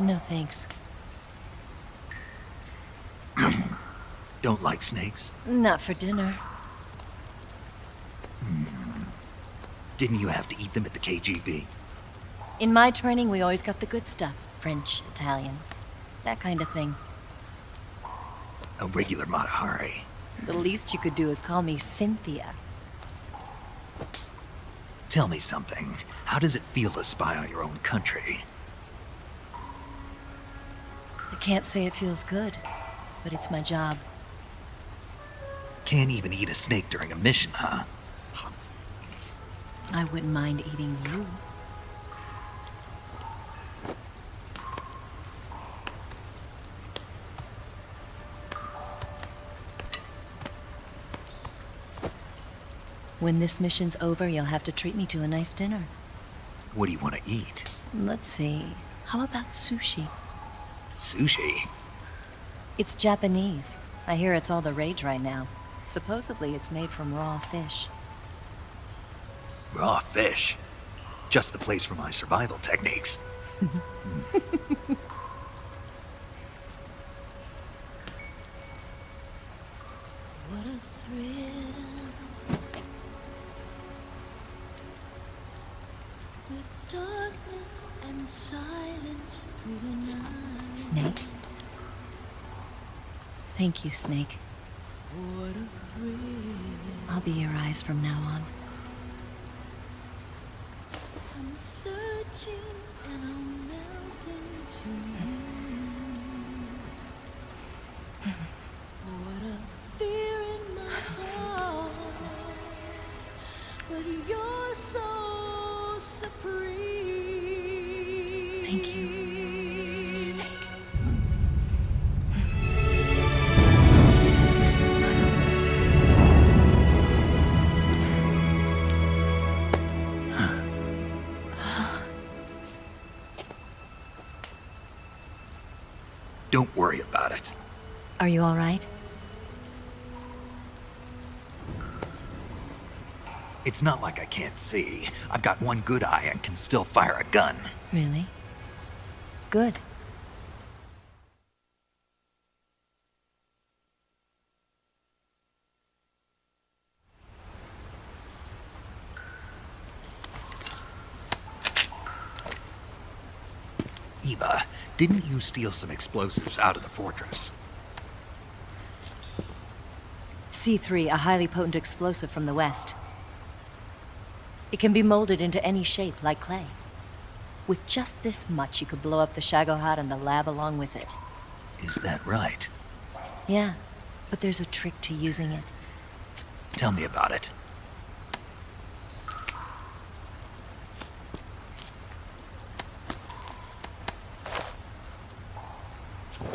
No thanks. Don't like snakes? Not for dinner. Didn't you have to eat them at the KGB? In my training, we always got the good stuff. French, Italian, that kind of thing. A regular Matahari. The least you could do is call me Cynthia. Tell me something. How does it feel to spy on your own country? I can't say it feels good, but it's my job. Can't even eat a snake during a mission, huh? I wouldn't mind eating you. When this mission's over, you'll have to treat me to a nice dinner. What do you want to eat? Let's see. How about sushi? Sushi? It's Japanese. I hear it's all the rage right now. Supposedly it's made from raw fish. Raw fish? Just the place for my survival techniques. What a thrill. With darkness and silence through the night. Snake? Thank you, Snake. What a thrill. I'll be your eyes from now on. I'm searching and I'm melting to you. What a fear in my heart, but you're so supreme. Thank you, Snake. Don't worry about it. Are you all right? It's not like I can't see. I've got one good eye and can still fire a gun. Really? Good. Eva, didn't you steal some explosives out of the fortress? C3, a highly potent explosive from the west. It can be molded into any shape, like clay. With just this much, you could blow up the Shagohod and the lab along with it. Is that right? Yeah, but there's a trick to using it. Tell me about it.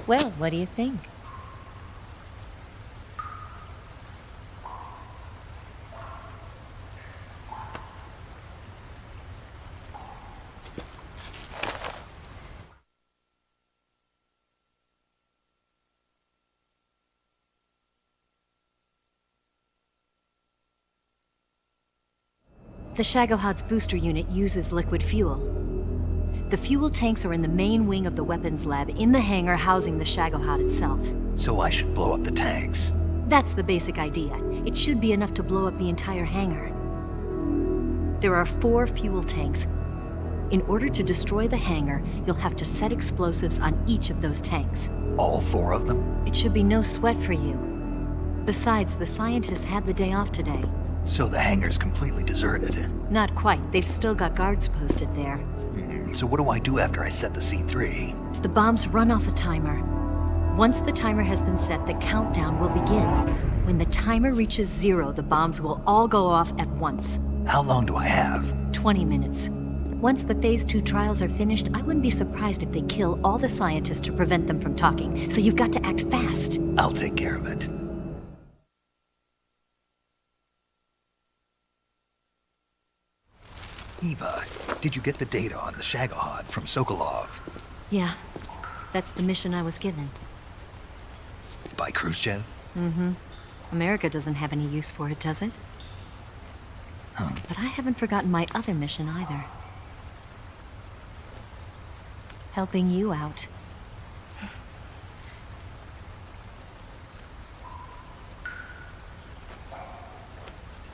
Well, what do you think? The Shagohod's booster unit uses liquid fuel. The fuel tanks are in the main wing of the weapons lab in the hangar housing the Shagohod itself. So I should blow up the tanks. That's the basic idea. It should be enough to blow up the entire hangar. There are 4 fuel tanks. In order to destroy the hangar, you'll have to set explosives on each of those tanks. All 4 of them? It should be no sweat for you. Besides, the scientists had the day off today. So the hangar's completely deserted. Not quite. They've still got guards posted there. So what do I do after I set the C3? The bombs run off a timer. Once the timer has been set, the countdown will begin. When the timer reaches 0, the bombs will all go off at once. How long do I have? 20 minutes. Once the Phase 2 trials are finished, I wouldn't be surprised if they kill all the scientists to prevent them from talking. So you've got to act fast. I'll take care of it. Eva, did you get the data on the Shagohod from Sokolov? Yeah, that's the mission I was given. By Khrushchev? Mm-hmm. America doesn't have any use for it, does it? But I haven't forgotten my other mission either. Helping you out.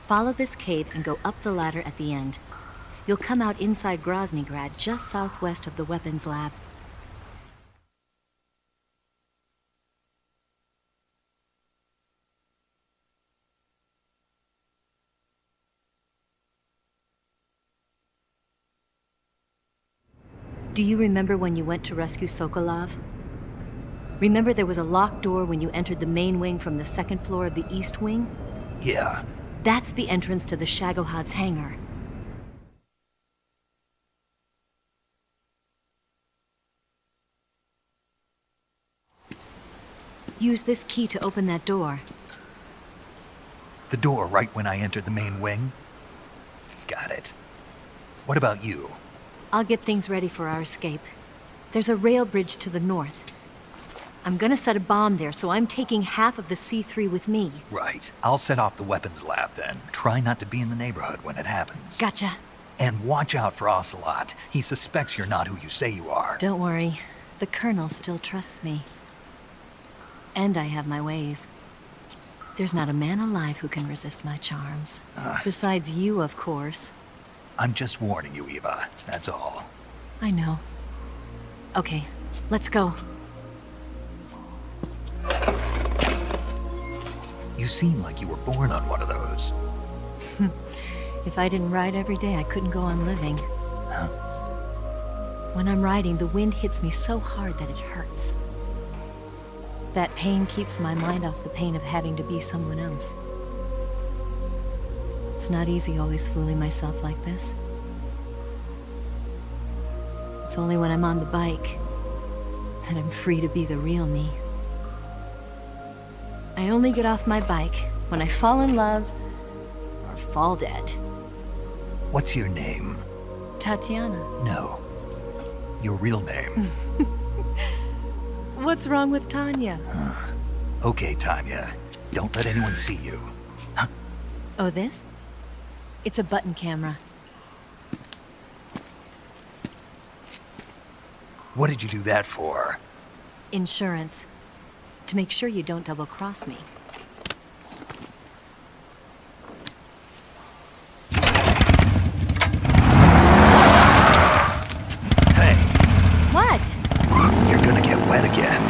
Follow this cave and go up the ladder at the end. You'll come out inside Groznygrad, just southwest of the weapons lab. Do you remember when you went to rescue Sokolov? Remember there was a locked door when you entered the main wing from the second floor of the east wing? Yeah. That's the entrance to the Shagohod's hangar. Use this key to open that door. The door right when I entered the main wing? Got it. What about you? I'll get things ready for our escape. There's a rail bridge to the north. I'm gonna set a bomb there, so I'm taking half of the C3 with me. Right. I'll set off the weapons lab then. Try not to be in the neighborhood when it happens. Gotcha. And watch out for Ocelot. He suspects you're not who you say you are. Don't worry. The Colonel still trusts me. And I have my ways. There's not a man alive who can resist my charms. Besides you, of course. I'm just warning you, Eva. That's all. I know. Okay, let's go. You seem like you were born on one of those. If I didn't ride every day, I couldn't go on living. Huh? When I'm riding, the wind hits me so hard that it hurts. That pain keeps my mind off the pain of having to be someone else. It's not easy always fooling myself like this. It's only when I'm on the bike that I'm free to be the real me. I only get off my bike when I fall in love or fall dead. What's your name? Tatiana. No. Your real name. What's wrong with Tanya? Okay, Tanya. Don't let anyone see you. Oh, this? It's a button camera. What did you do that for? Insurance. To make sure you don't double-cross me. Hey. What? You're gonna get wet again.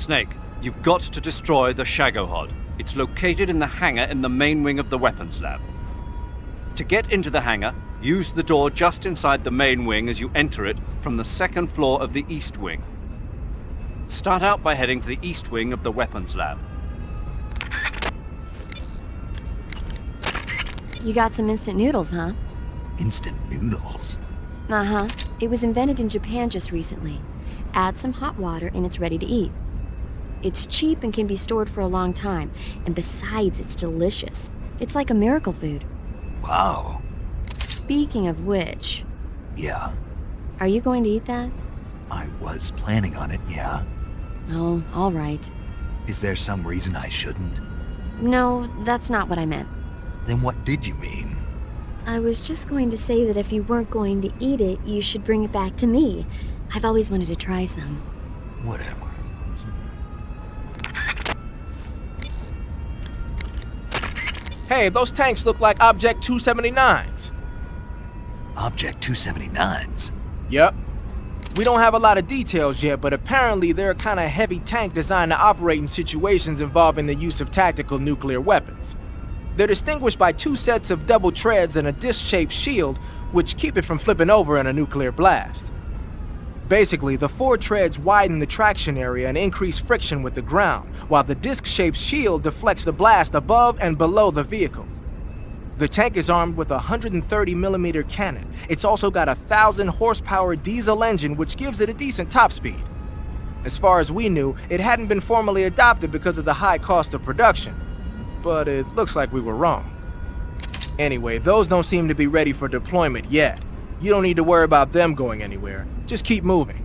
Snake, you've got to destroy the Shagohod. It's located in the hangar in the main wing of the weapons lab. To get into the hangar, use the door just inside the main wing as you enter it from the second floor of the east wing. Start out by heading to the east wing of the weapons lab. You got some instant noodles, huh? Instant noodles? Uh-huh. It was invented in Japan just recently. Add some hot water and it's ready to eat. It's cheap and can be stored for a long time, and besides, it's delicious. It's like a miracle food. Wow. Speaking of which... Yeah, Are you going to eat that? I was planning on it, yeah. Oh, all right. Is there some reason I shouldn't? No, that's not what I meant. Then what did you mean? I was just going to say that if you weren't going to eat it, you should bring it back to me. I've always wanted to try some. Whatever. Hey, those tanks look like Object 279s. Object 279s? Yep. We don't have a lot of details yet, but apparently they're a kind of heavy tank designed to operate in situations involving the use of tactical nuclear weapons. They're distinguished by 2 sets of double treads and a disc-shaped shield, which keep it from flipping over in a nuclear blast. Basically, the 4 treads widen the traction area and increase friction with the ground, while the disc-shaped shield deflects the blast above and below the vehicle. The tank is armed with a 130mm cannon. It's also got a 1,000 horsepower diesel engine, which gives it a decent top speed. As far as we knew, it hadn't been formally adopted because of the high cost of production. But it looks like we were wrong. Anyway, those don't seem to be ready for deployment yet. You don't need to worry about them going anywhere. Just keep moving.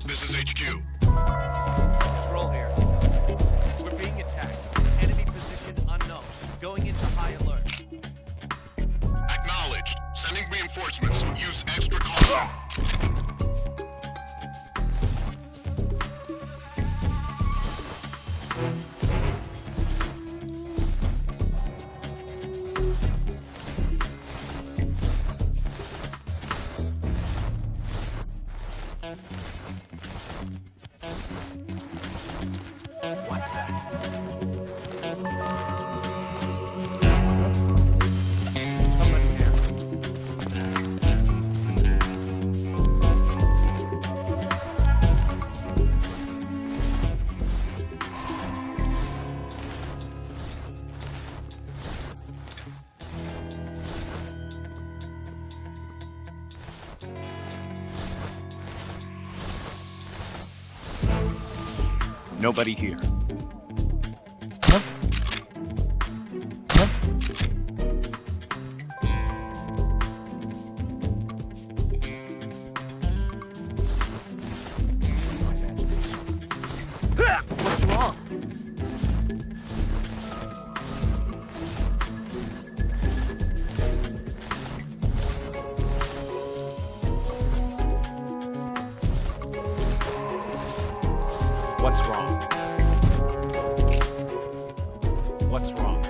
This is HQ. Control here. We're being attacked. Enemy position unknown. Going into high alert. Acknowledged. Sending reinforcements. Use extra caution. What the? Somebody here. Nobody here. What's wrong? What's wrong? What's wrong?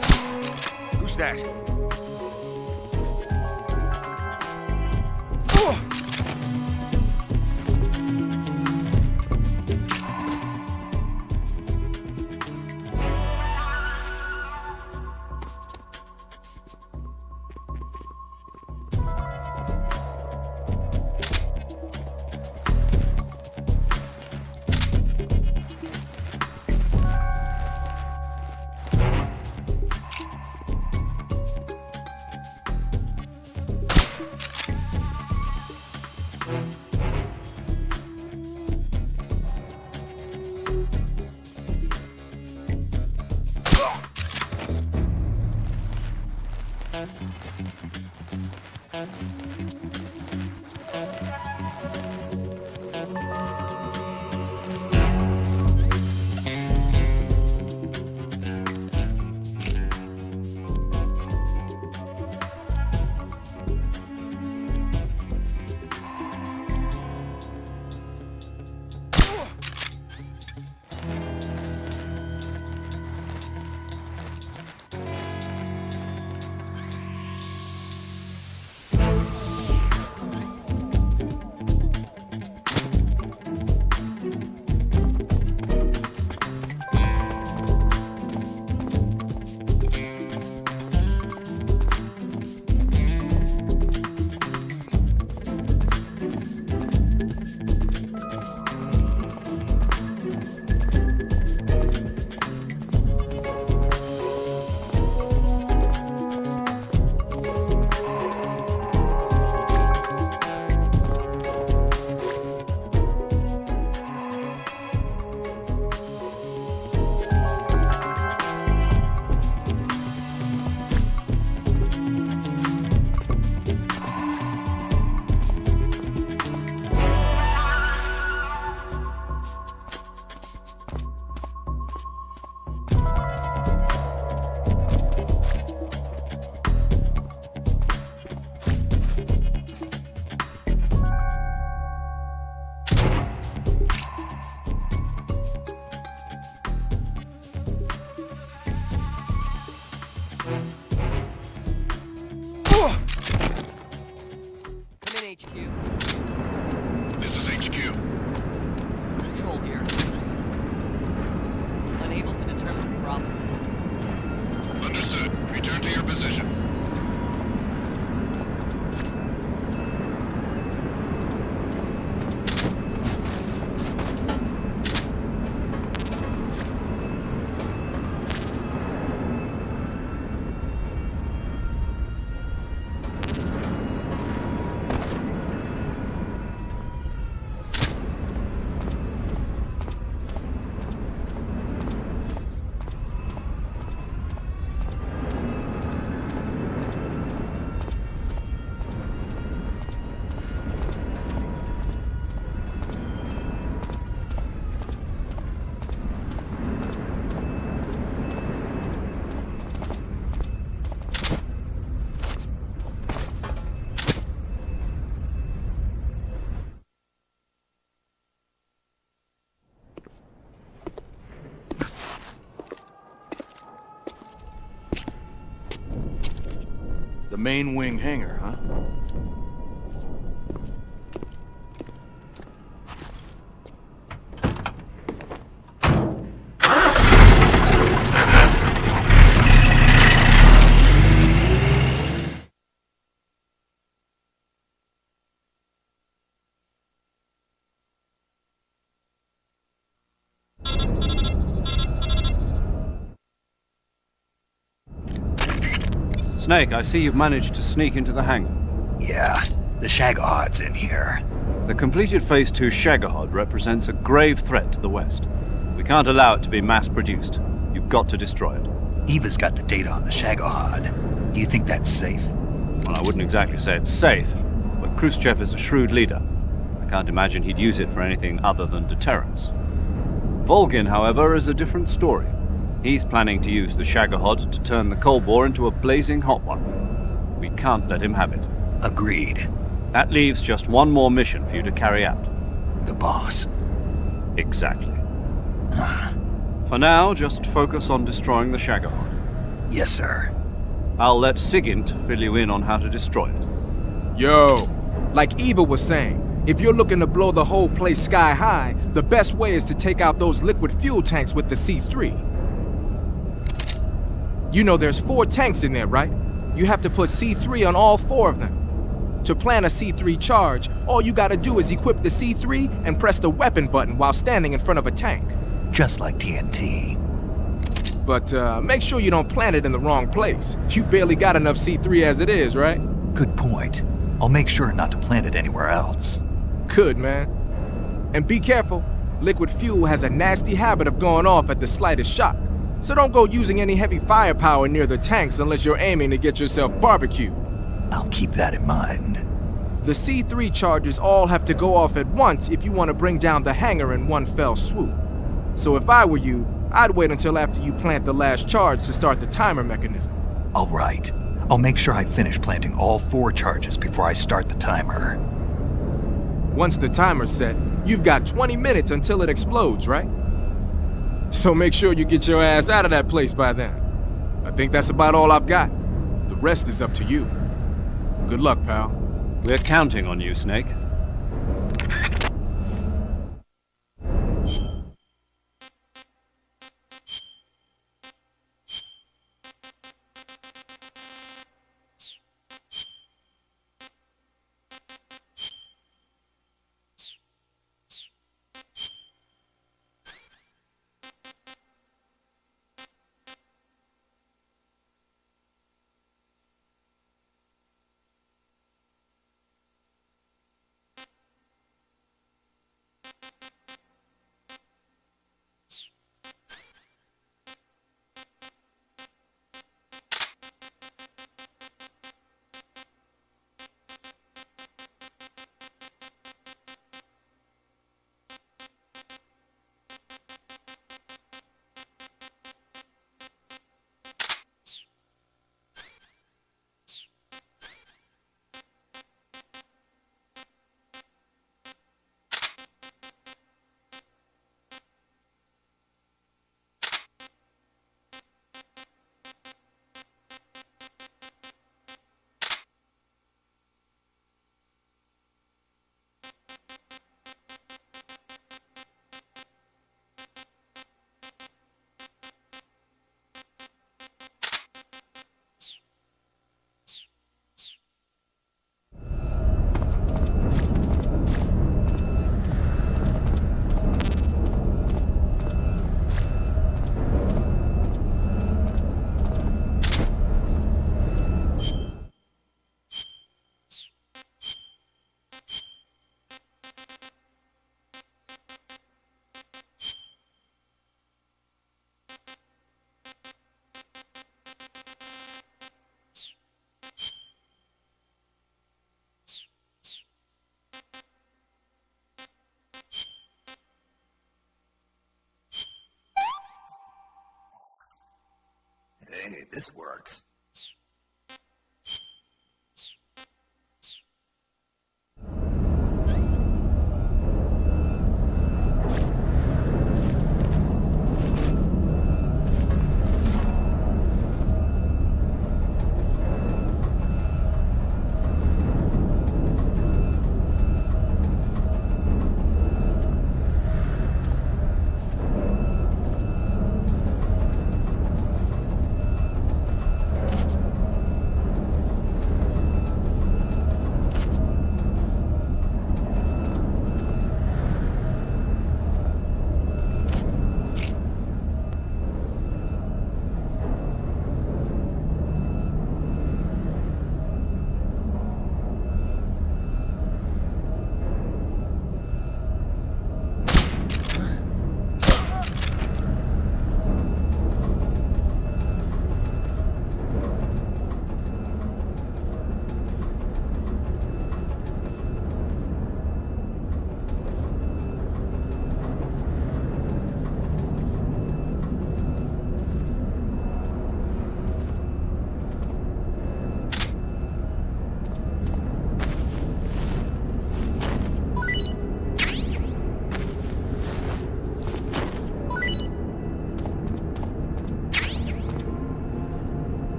Who's that? The main wing hangar, huh? Snake, I see you've managed to sneak into the hangar. Yeah, the Shagohod's in here. The completed Phase 2 Shagohod represents a grave threat to the West. We can't allow it to be mass-produced. You've got to destroy it. Eva's got the data on the Shagohod. Do you think that's safe? Well, I wouldn't exactly say it's safe, but Khrushchev is a shrewd leader. I can't imagine he'd use it for anything other than deterrence. Volgin, however, is a different story. He's planning to use the Shagohod to turn the Cold War into a blazing hot one. We can't let him have it. Agreed. That leaves just one more mission for you to carry out. The boss. Exactly. For now, just focus on destroying the Shagohod. Yes, sir. I'll let Sigint fill you in on how to destroy it. Yo, like Eva was saying, if you're looking to blow the whole place sky high, the best way is to take out those liquid fuel tanks with the C3. You know there's 4 tanks in there, right? You have to put C3 on all 4 of them. To plan a C3 charge, all you gotta do is equip the C3 and press the weapon button while standing in front of a tank. Just like TNT. But make sure you don't plant it in the wrong place. You barely got enough C3 as it is, right? Good point. I'll make sure not to plant it anywhere else. Good, man. And be careful. Liquid fuel has a nasty habit of going off at the slightest shock. So don't go using any heavy firepower near the tanks unless you're aiming to get yourself barbecued. I'll keep that in mind. The C3 charges all have to go off at once if you want to bring down the hangar in one fell swoop. So if I were you, I'd wait until after you plant the last charge to start the timer mechanism. All right. I'll make sure I finish planting all 4 charges before I start the timer. Once the timer's set, you've got 20 minutes until it explodes, right? So make sure you get your ass out of that place by then. I think that's about all I've got. The rest is up to you. Good luck, pal. We're counting on you, Snake. Hey, this works.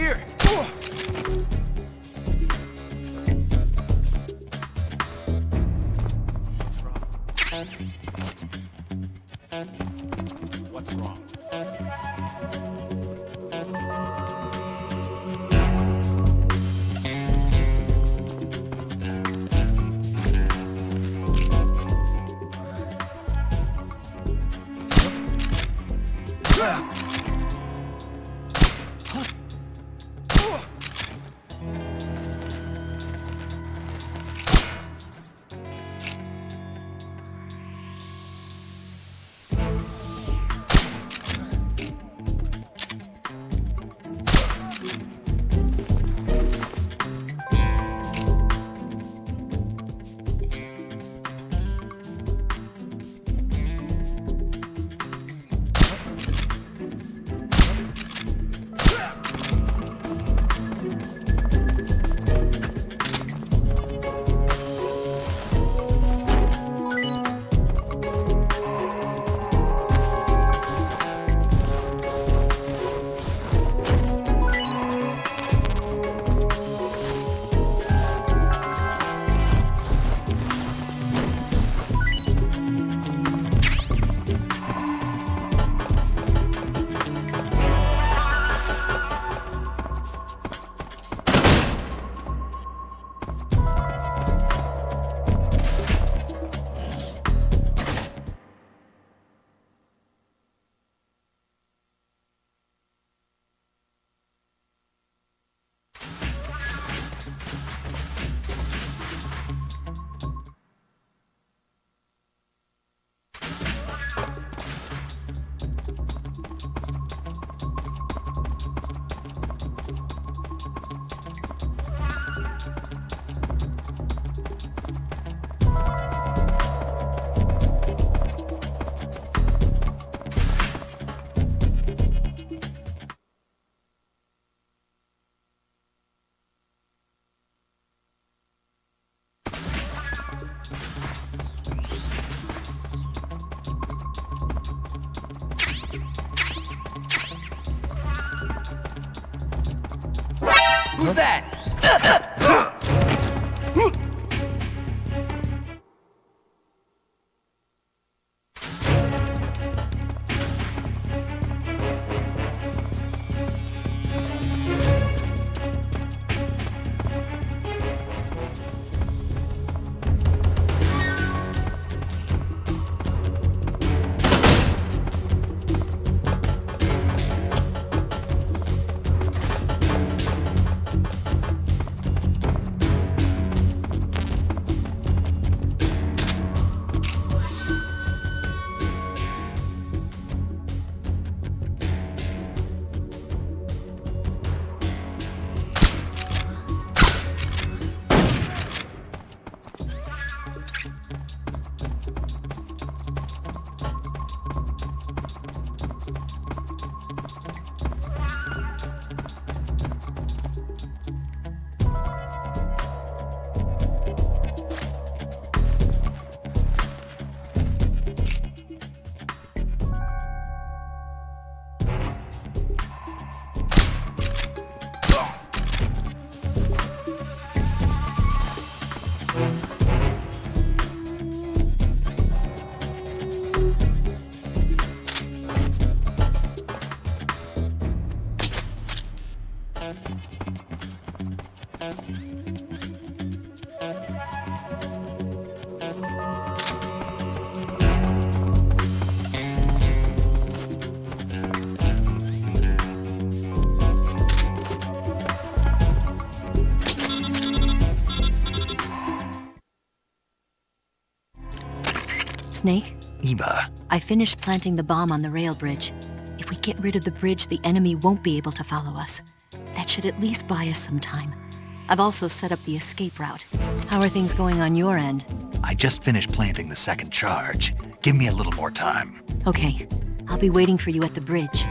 here. What's wrong? Who's that? Snake? Eva, I finished planting the bomb on the rail bridge. If we get rid of the bridge, the enemy won't be able to follow us. That should at least buy us some time. I've also set up the escape route. How are things going on your end? I just finished planting the second charge. Give me a little more time. Okay, I'll be waiting for you at the bridge.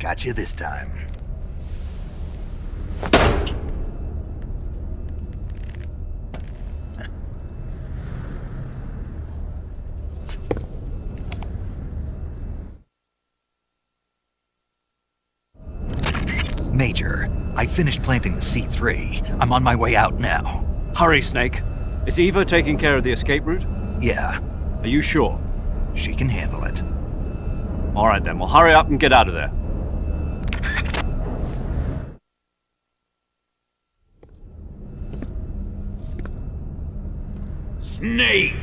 Got you this time. Major, I finished planting the C3. I'm on my way out now. Hurry, Snake. Is Eva taking care of the escape route? Yeah, Are you sure? she can handle it. All right then, well hurry up and get out of there. Snake!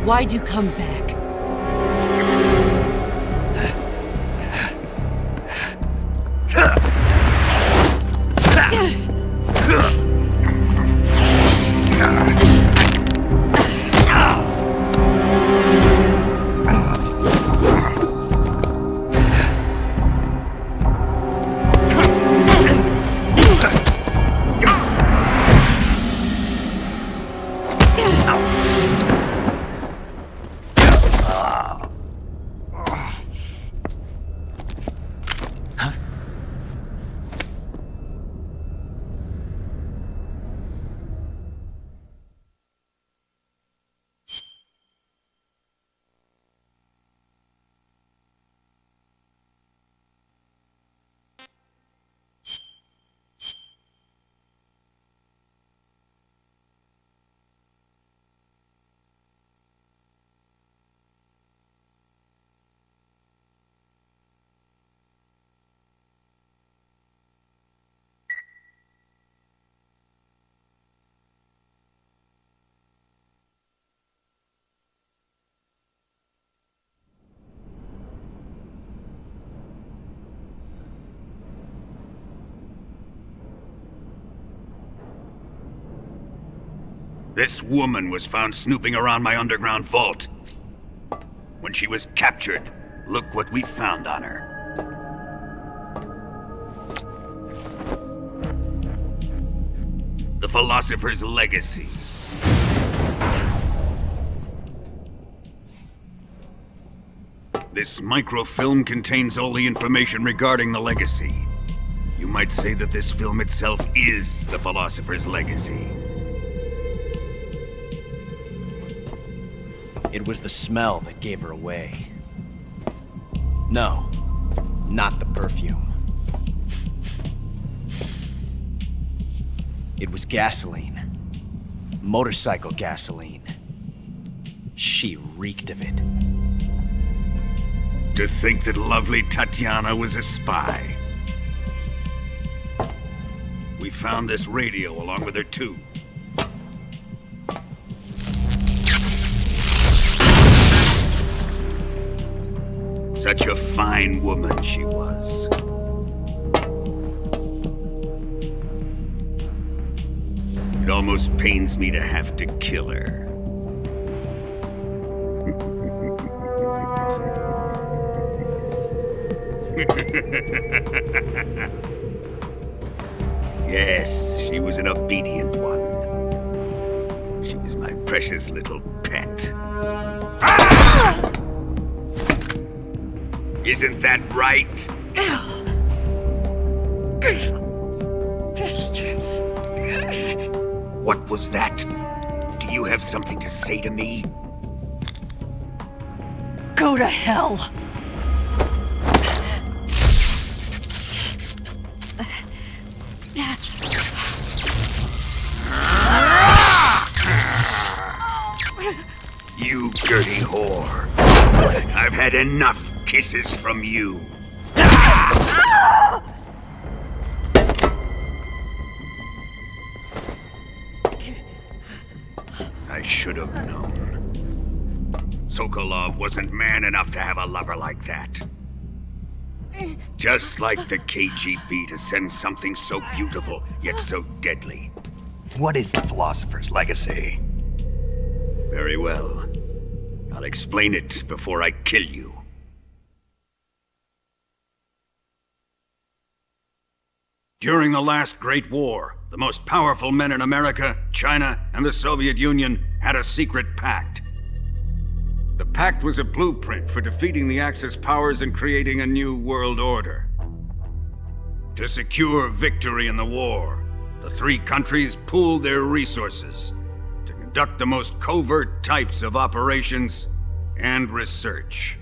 Why'd you come back? This woman was found snooping around my underground vault. When she was captured, look what we found on her. The Philosopher's Legacy. This microfilm contains all the information regarding the Legacy. You might say that this film itself is the Philosopher's Legacy. It was the smell that gave her away. No, not the perfume. It was gasoline. Motorcycle gasoline. She reeked of it. To think that lovely Tatiana was a spy. We found this radio along with her too. Such a fine woman she was. It almost pains me to have to kill her. Yes, she was an obedient one. She was my precious little pet. Ah! Isn't that right? Bastard. What was that? Do you have something to say to me? Go to hell. You dirty whore. I've had enough kisses from you. I should have known. Sokolov wasn't man enough to have a lover like that. Just like the KGB to send something so beautiful, yet so deadly. What is the Philosopher's Legacy? Very well. I'll explain it before I kill you. During the last Great War, the most powerful men in America, China, and the Soviet Union had a secret pact. The pact was a blueprint for defeating the Axis powers and creating a new world order. To secure victory in the war, the three countries pooled their resources to conduct the most covert types of operations and research.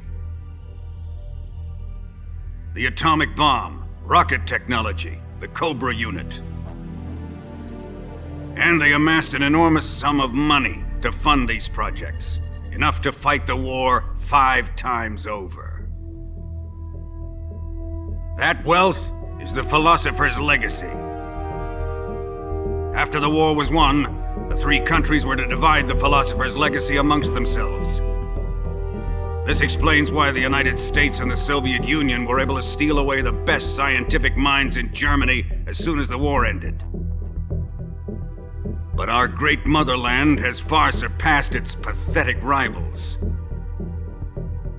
The atomic bomb, rocket technology, the Cobra unit. And they amassed an enormous sum of money to fund these projects, enough to fight the war 5 times over. That wealth is the philosopher's legacy. After the war was won, the three countries were to divide the philosopher's legacy amongst themselves. This explains why the United States and the Soviet Union were able to steal away the best scientific minds in Germany as soon as the war ended. But our great motherland has far surpassed its pathetic rivals.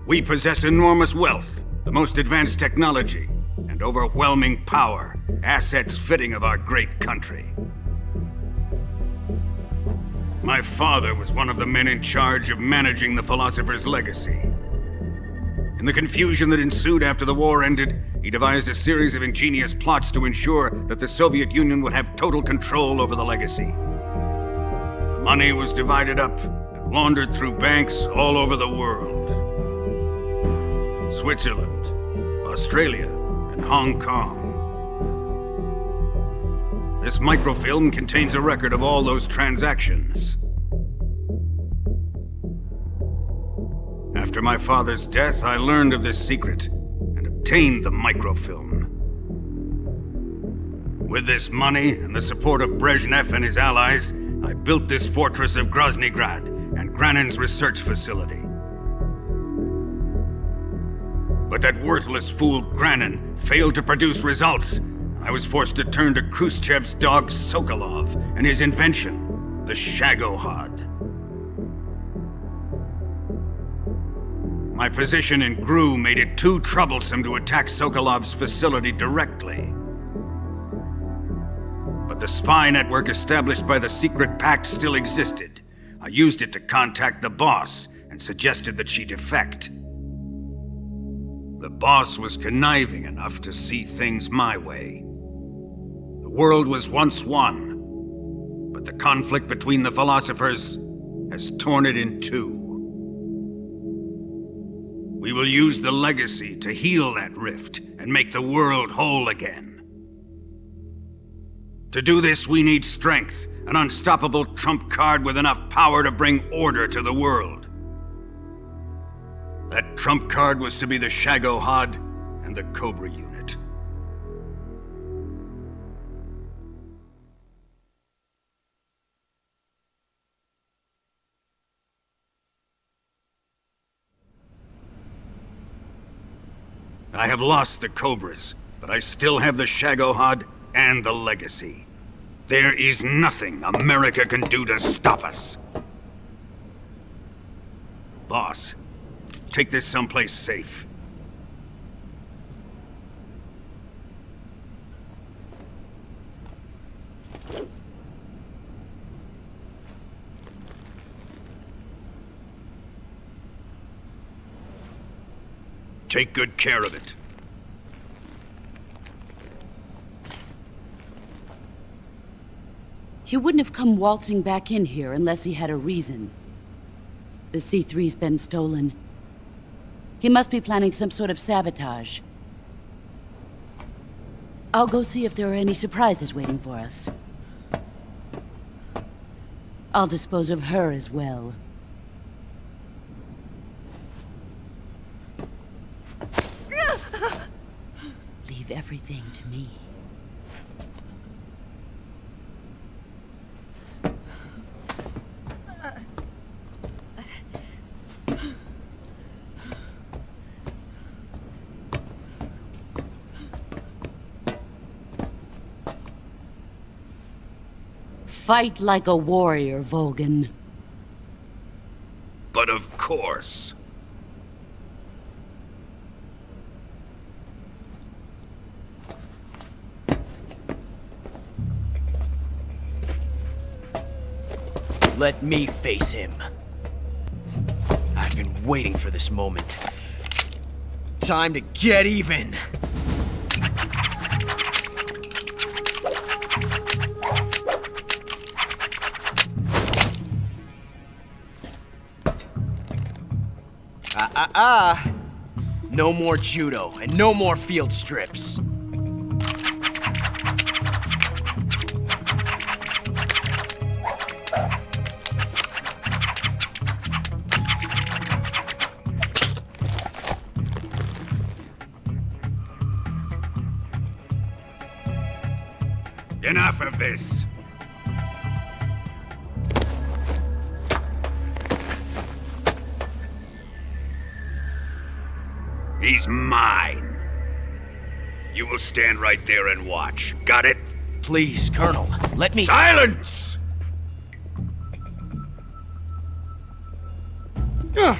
We possess enormous wealth, the most advanced technology, and overwhelming power, assets fitting of our great country. My father was one of the men in charge of managing the philosopher's legacy. In the confusion that ensued after the war ended, he devised a series of ingenious plots to ensure that the Soviet Union would have total control over the legacy. The money was divided up and laundered through banks all over the world. Switzerland, Australia, and Hong Kong. This microfilm contains a record of all those transactions. After my father's death, I learned of this secret and obtained the microfilm. With this money and the support of Brezhnev and his allies, I built this fortress of Groznygrad and Granin's research facility. But that worthless fool Granin failed to produce results. I was forced to turn to Khrushchev's dog Sokolov and his invention, the Shagohod. My position in GRU made it too troublesome to attack Sokolov's facility directly. But the spy network established by the secret pact still existed. I used it to contact the boss and suggested that she defect. The boss was conniving enough to see things my way. The world was once one, but the conflict between the philosophers has torn it in two. We will use the legacy to heal that rift and make the world whole again. To do this, we need strength, an unstoppable trump card with enough power to bring order to the world. That trump card was to be the Shagohod and the Cobra unit. I have lost the Cobras, but I still have the Shagohod and the legacy. There is nothing America can do to stop us. Boss, take this someplace safe. Take good care of it. He wouldn't have come waltzing back in here unless he had a reason. The C3's been stolen. He must be planning some sort of sabotage. I'll go see if there are any surprises waiting for us. I'll dispose of her as well. Leave everything to me. Fight like a warrior, Volgan. But of course. Let me face him. I've been waiting for this moment. Time to get even! No more judo, and no more field strips. Enough of this. He's mine. You will stand right there and watch. Got it? Please, Colonel, let me— Silence! Huh?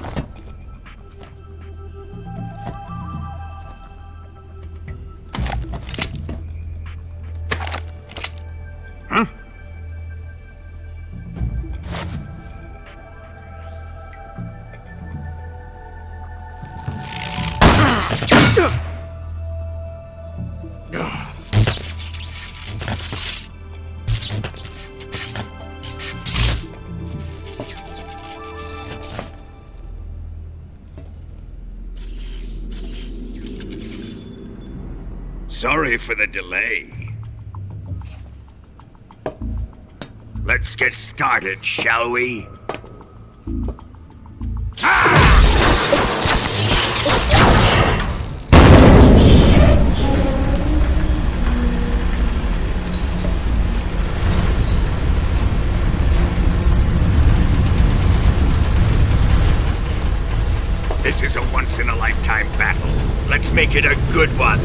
Sorry for the delay. Let's get started, shall we? This is a once-in-a-lifetime battle. Let's make it a good one.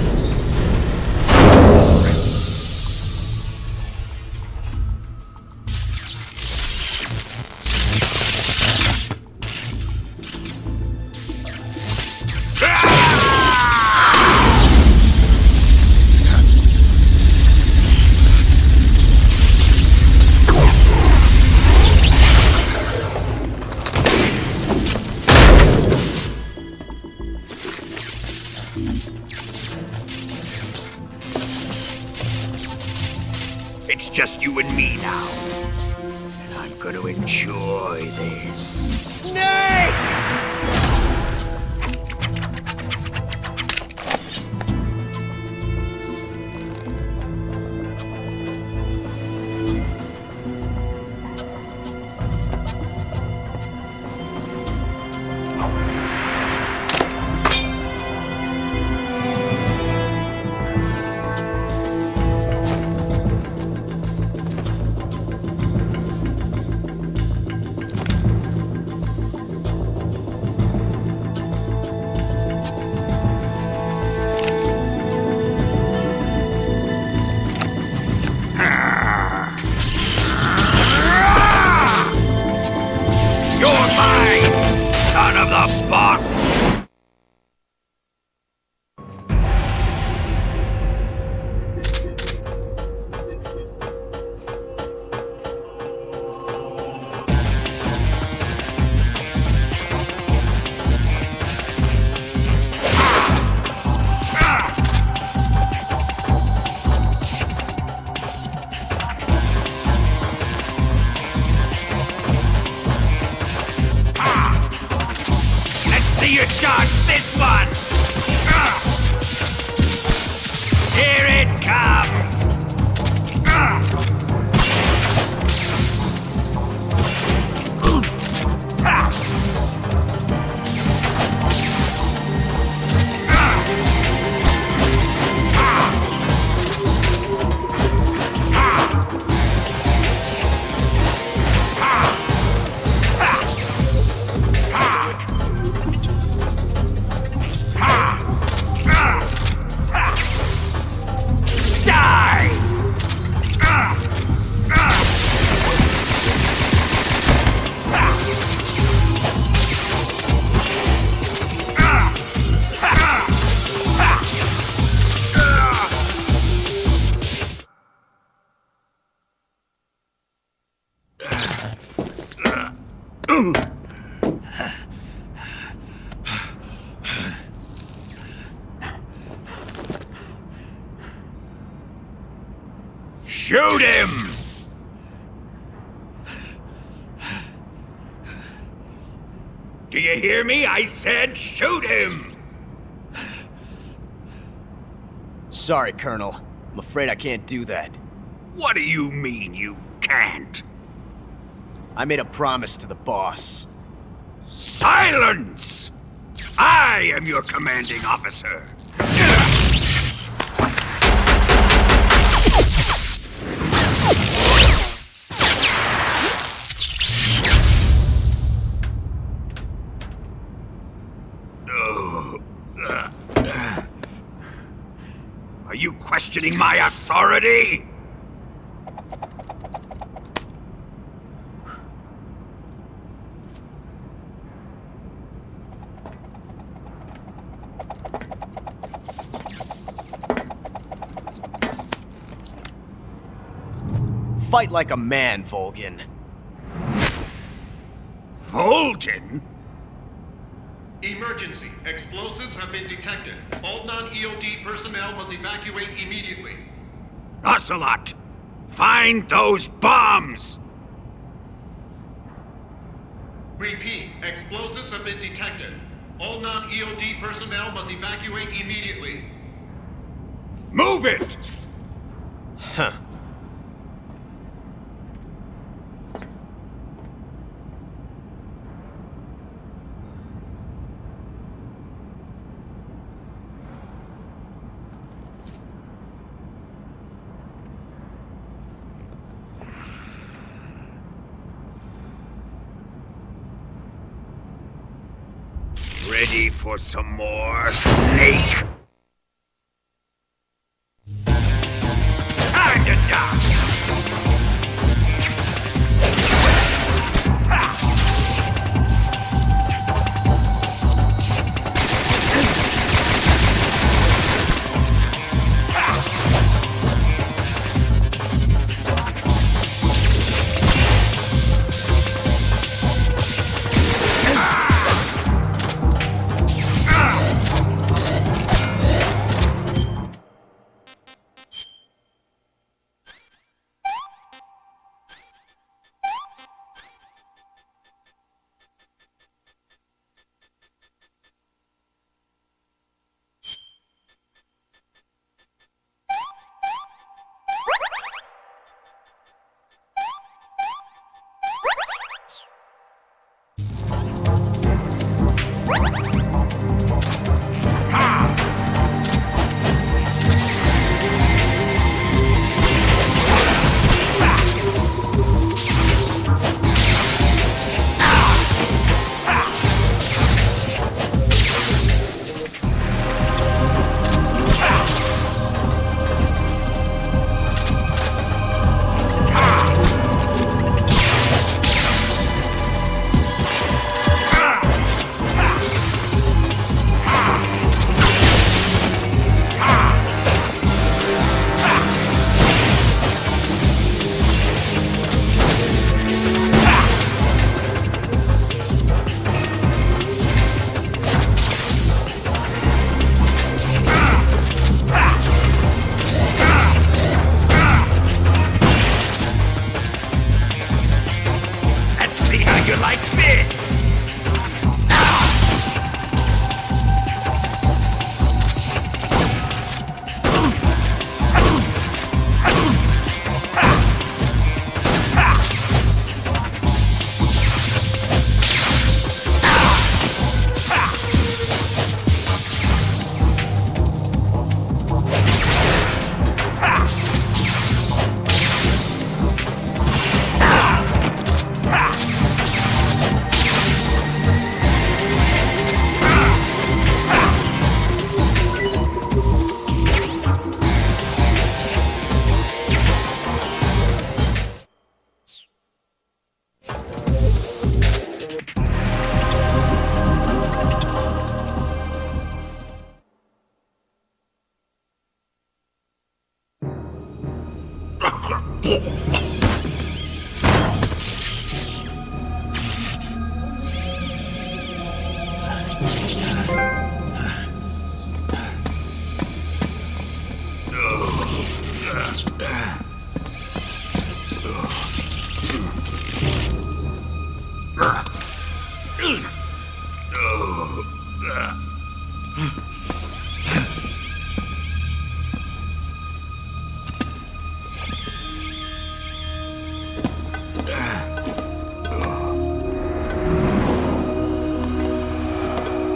It's just you and me now. And I'm gonna enjoy this. Snake! Shoot him! Do you hear me? I said shoot him! Sorry, Colonel. I'm afraid I can't do that. What do you mean you can't? I made a promise to the boss. Silence! I am your commanding officer. Are you questioning my authority? Fight like a man, Volgin. Volgin? Emergency. Explosives have been detected. All non-EOD personnel must evacuate immediately. Ocelot! Find those bombs! Repeat. Explosives have been detected. All non-EOD personnel must evacuate immediately. Move it! Huh. Ready for some more, Snake? Time to die!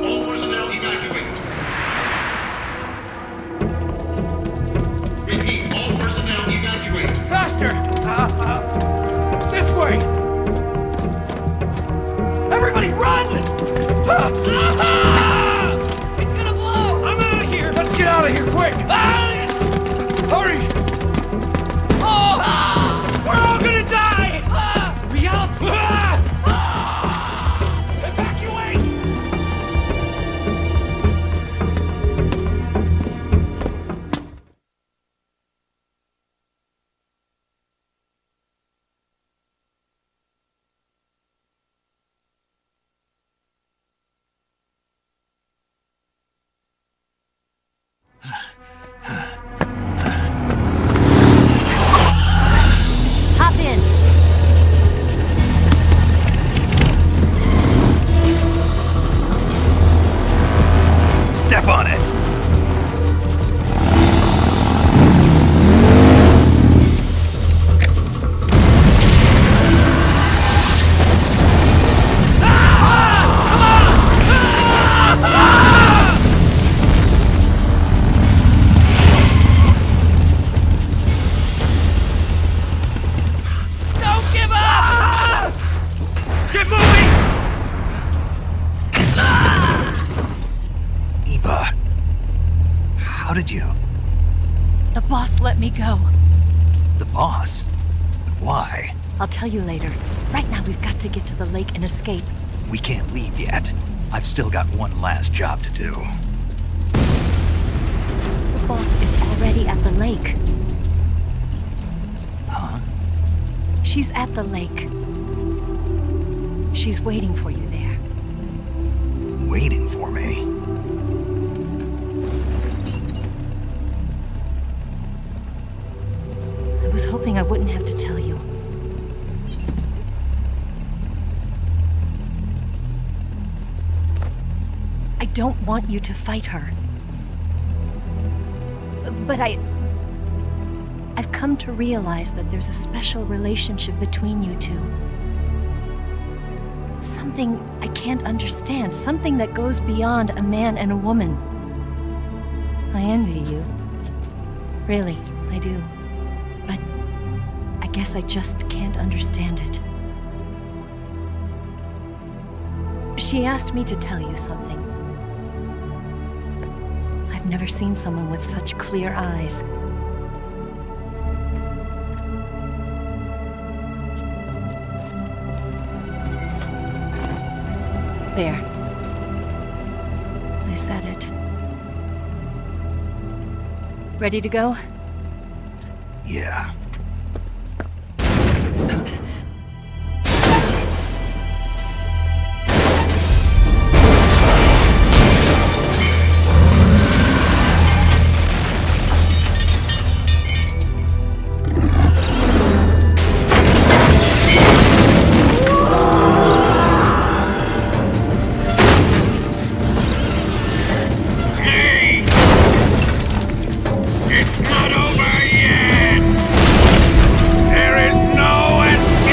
All personnel evacuate. Repeat, all personnel evacuate. Faster! This way! Everybody run! It's gonna blow! I'm out of here! Let's get out of here, quick! Hurry! We're all gonna die! Hurry up! Evacuate! Hop in. Step on it! Don't give up! Get moving! Eva, how did you? The boss let me go. The boss? But why? I'll tell you later. Right now, we've got to get to the lake and escape. We can't leave yet. I've still got one last job to do. The boss is already at the lake. Huh? She's at the lake. She's waiting for you there. Waiting for me? I was hoping I wouldn't have to tell you. I don't want you to fight her. But I've come to realize that there's a special relationship between you two. Something I can't understand, something that goes beyond a man and a woman. I envy you. Really, I do. But I guess I just can't understand it. She asked me to tell you something. I've never seen someone with such clear eyes. There. I said it. Ready to go? Yeah. It's not over yet! There is no escape!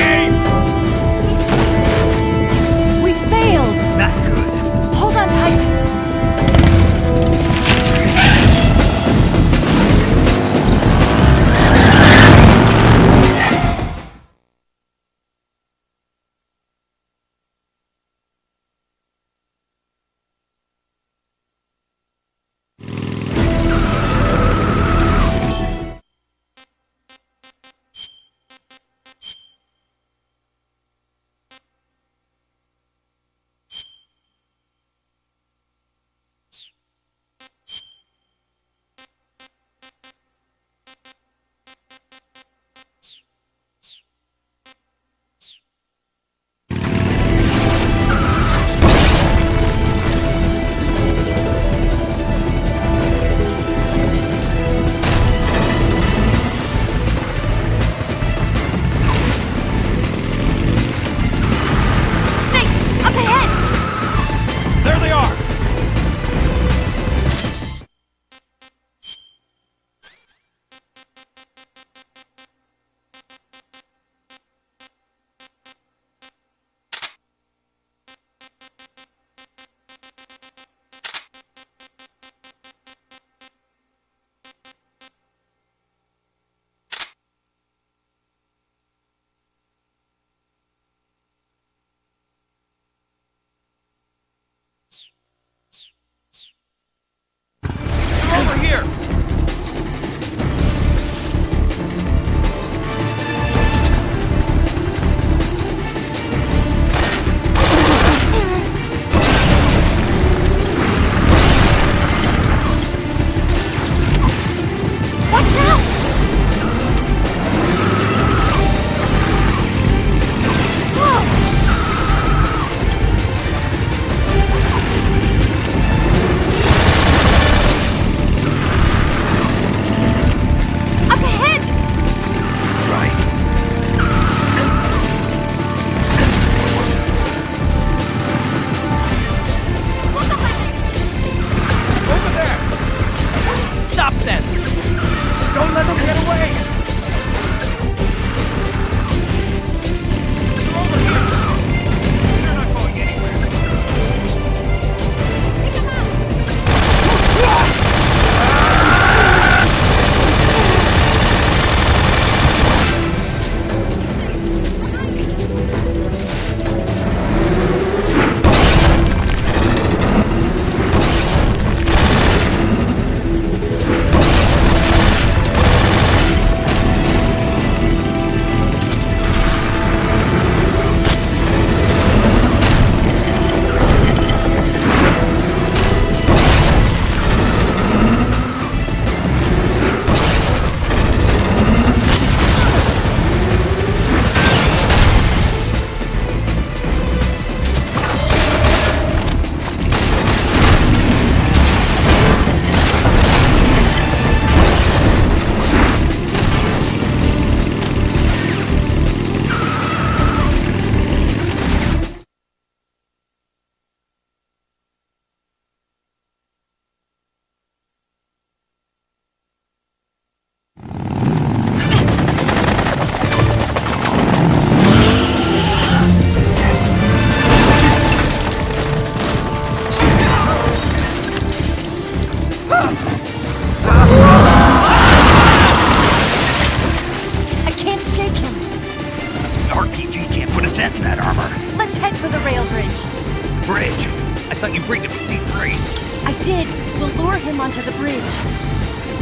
him onto the bridge.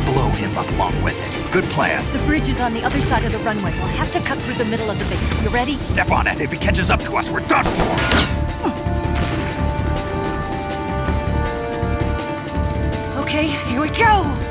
Blow him up along with it. Good plan. The bridge is on the other side of the runway. We'll have to cut through the middle of the base. You ready? Step on it. If he catches up to us, we're done for. Okay, here we go!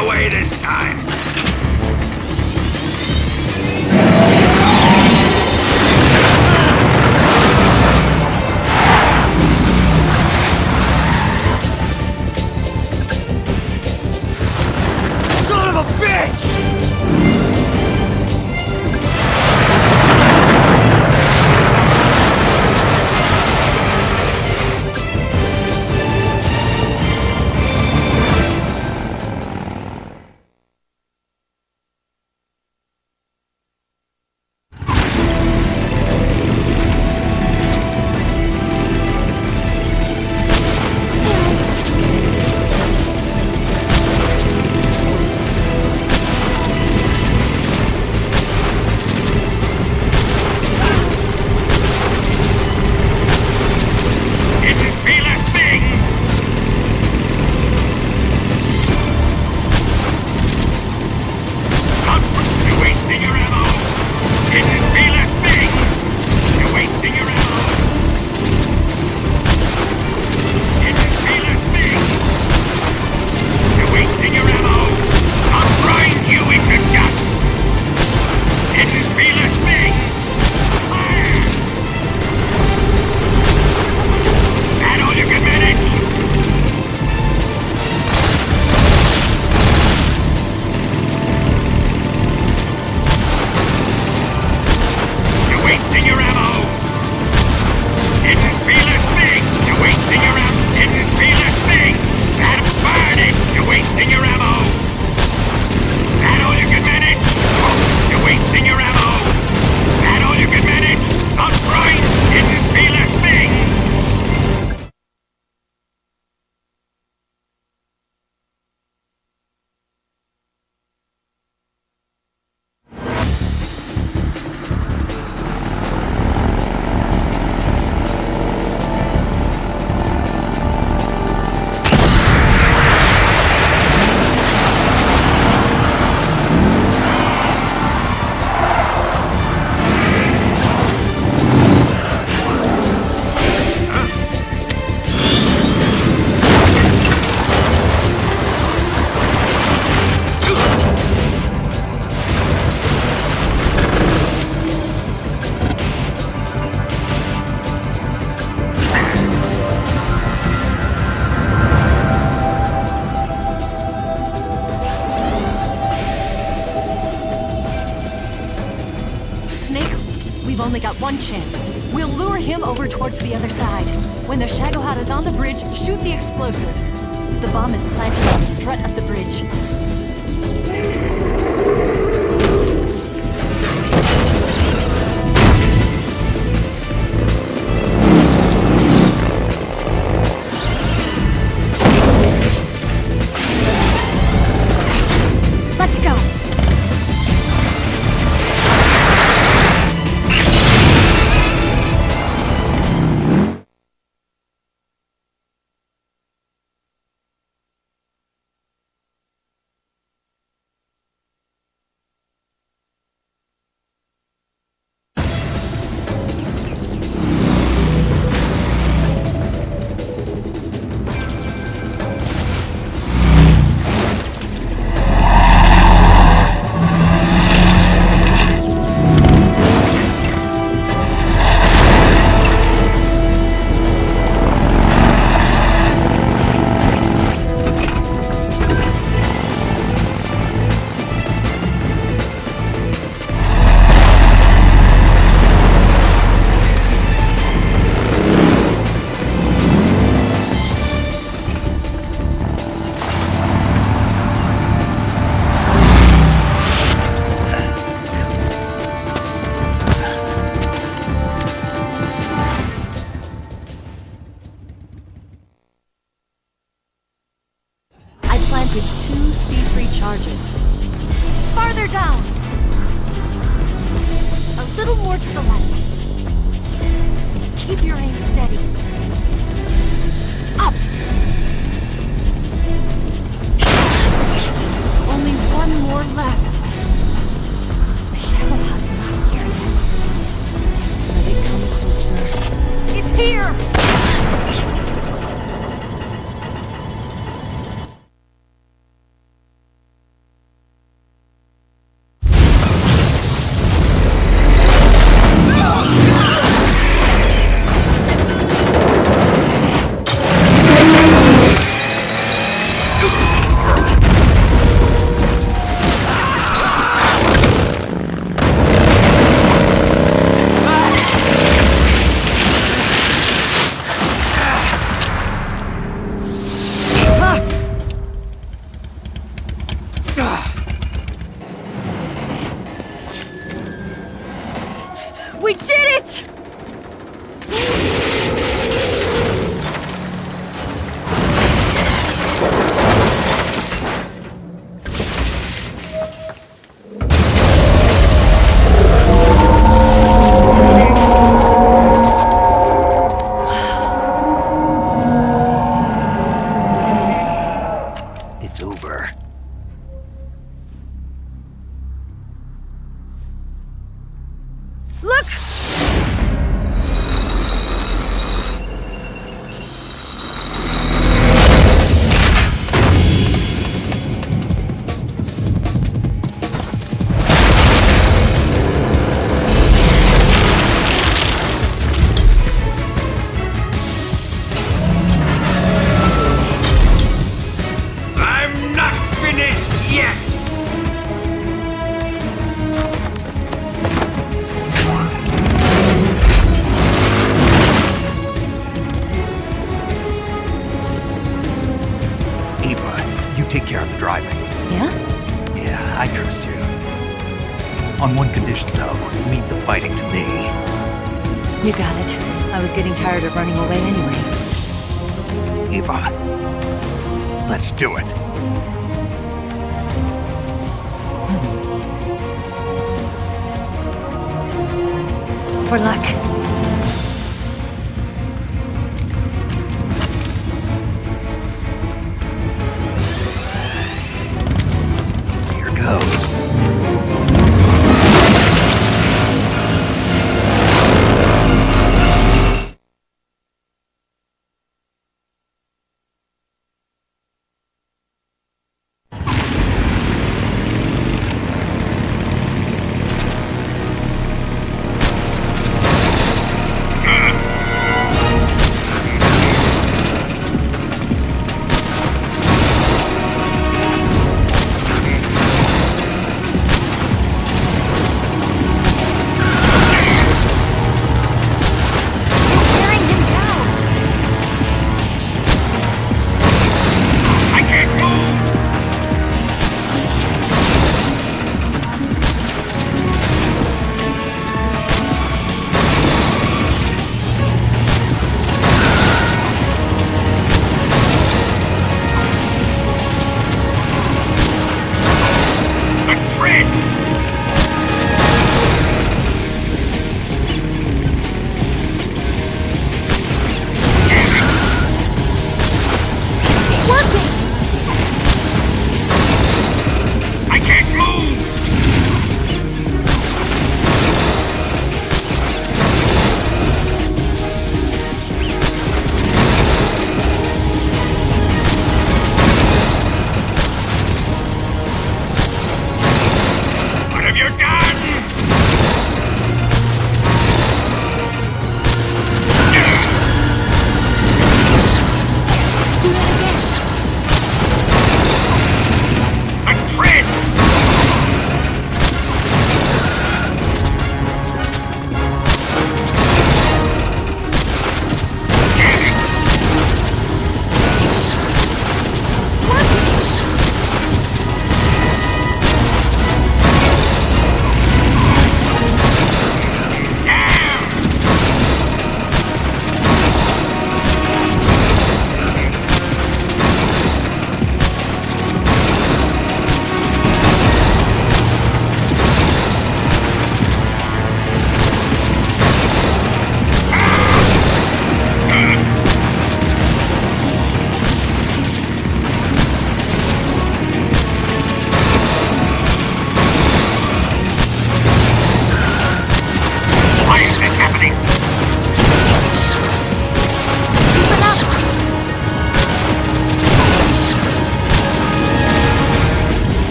away this time! Son of a bitch! We've only got one chance. We'll lure him over towards the other side. When the Shagohod is on the bridge, shoot the explosives. The bomb is planted on the strut of the bridge. Let's go! Planted 2 C3 charges. Farther down! A little more to the left. Keep your aim steady. Up! Only one more left. The Shagohod's not here yet. Let it come closer. It's here! On one condition, though. Leave the fighting to me. You got it. I was getting tired of running away anyway. Eva, let's do it. For luck. Here goes.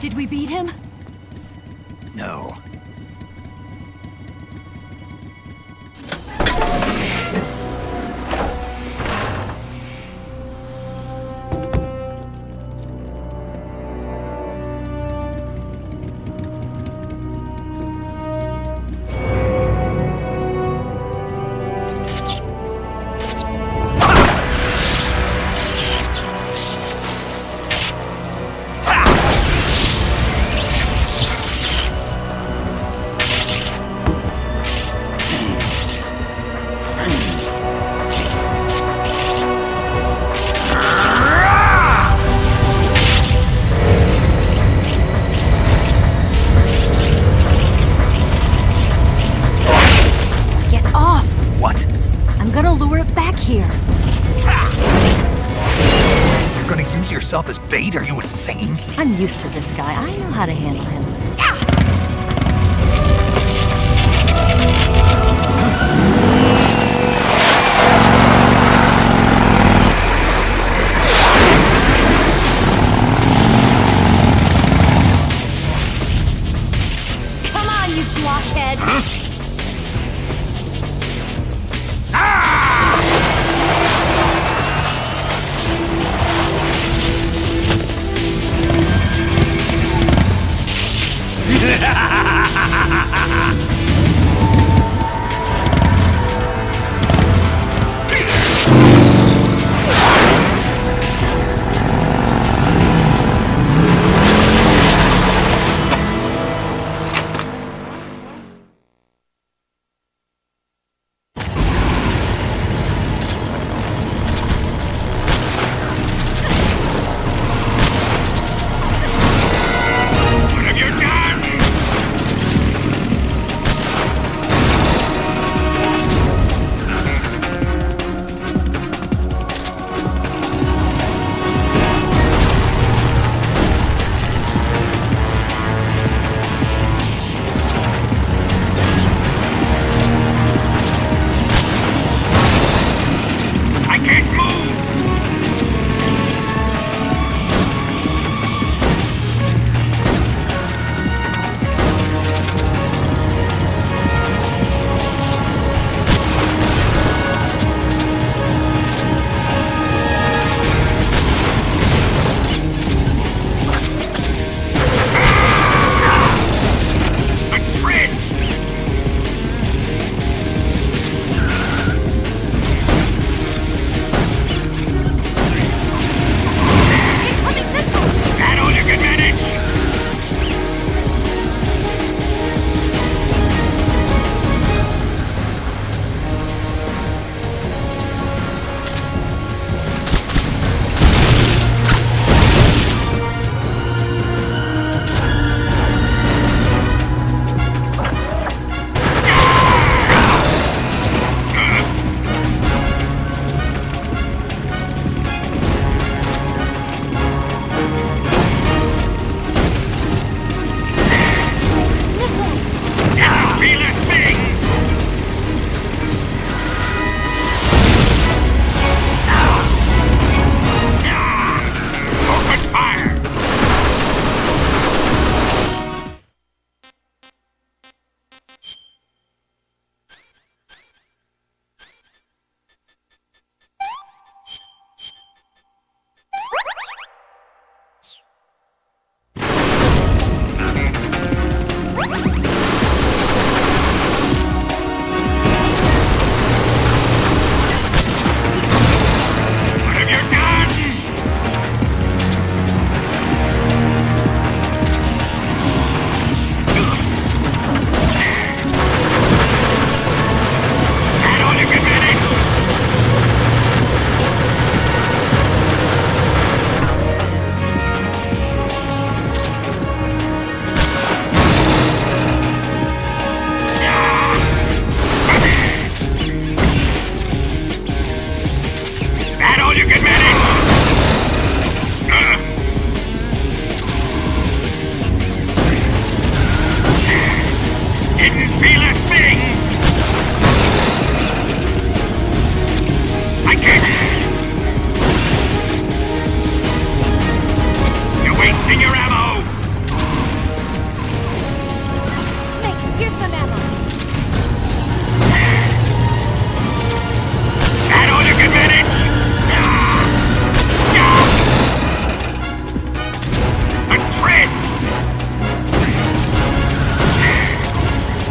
Did we beat him? No. yourself as bait? Are you insane? I'm used to this guy. I know how to handle him. Come on, you blockhead!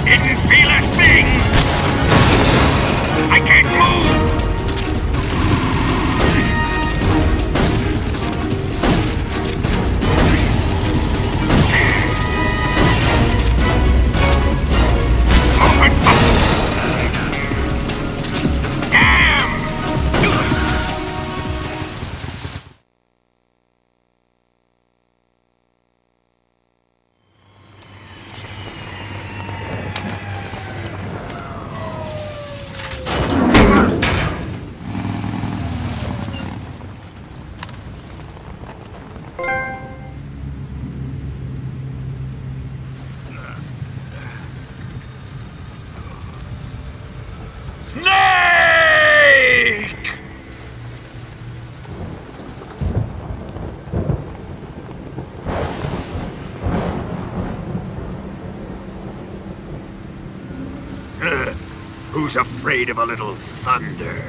Didn't feel a thing! Who's afraid of a little thunder?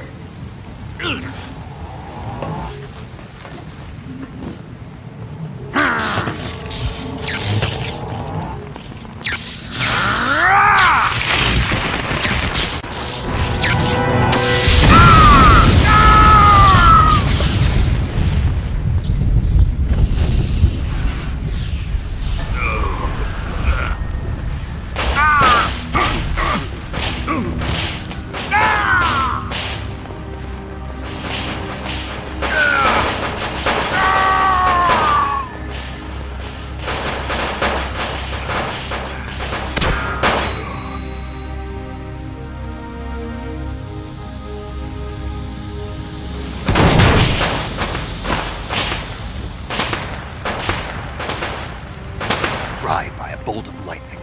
Fried by a bolt of lightning.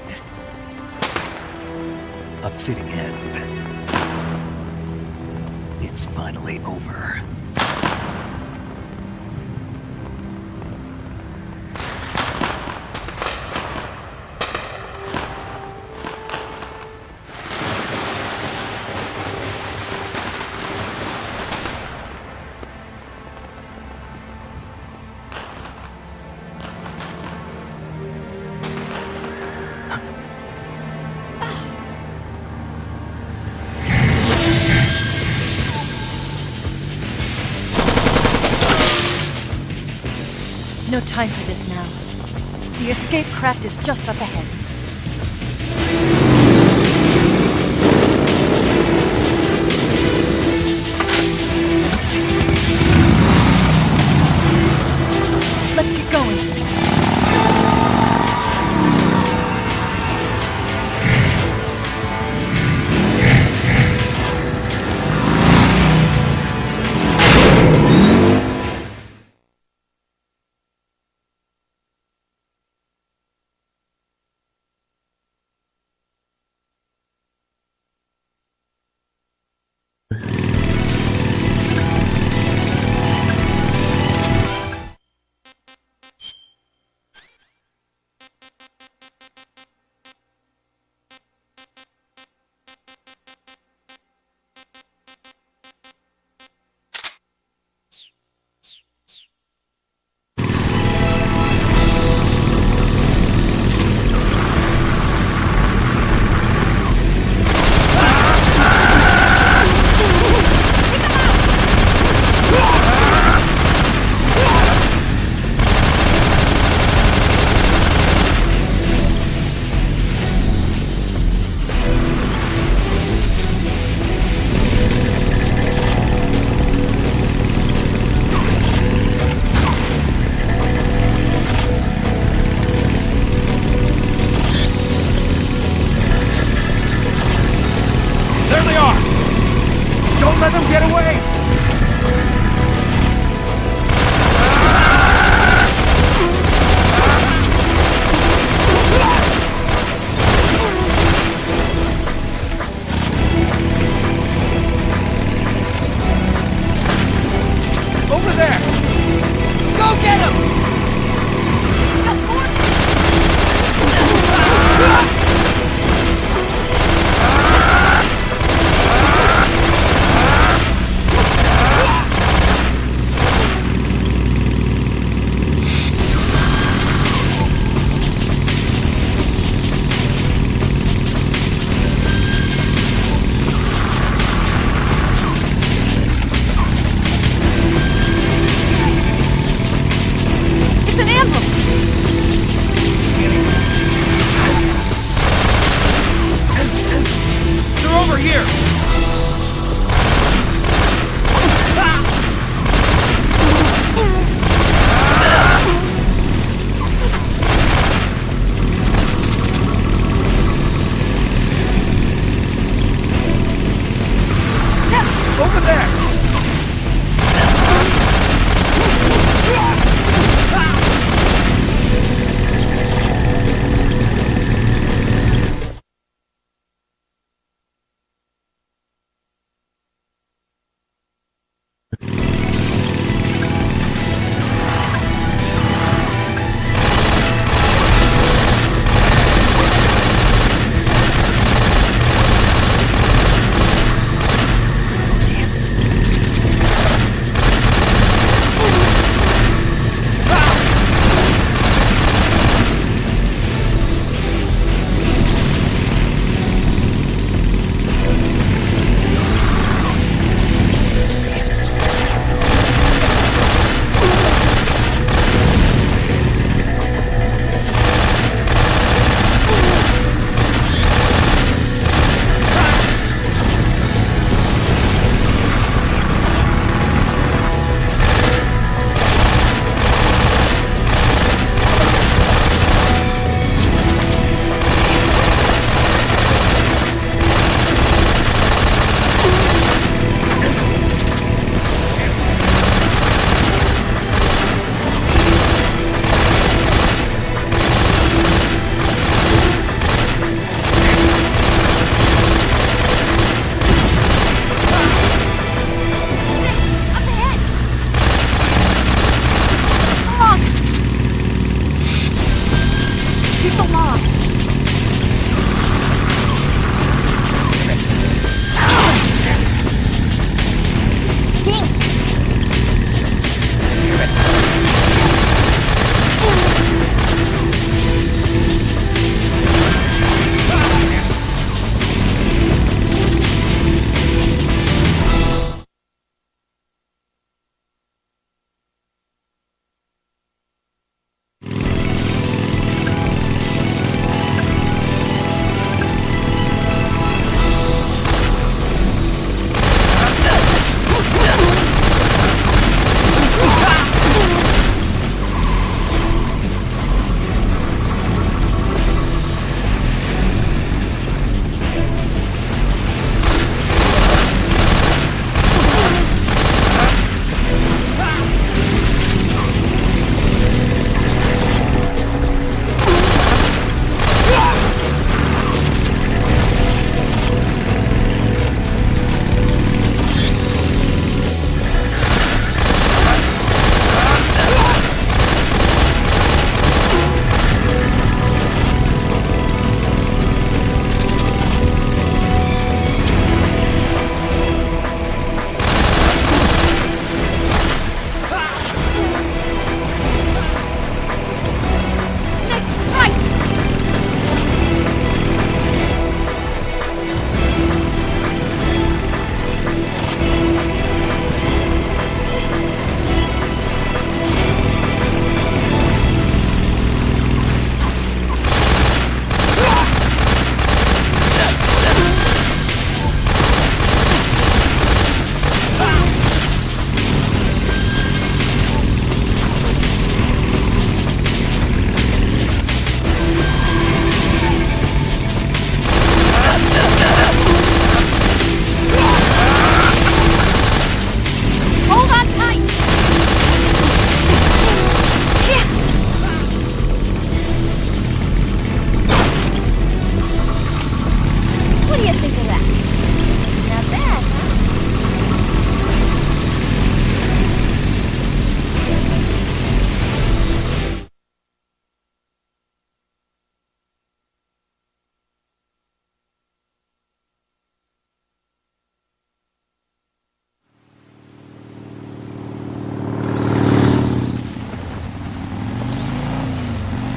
A fitting end. It's finally over. No time for this now. The escape craft is just up ahead. Let's get going. along.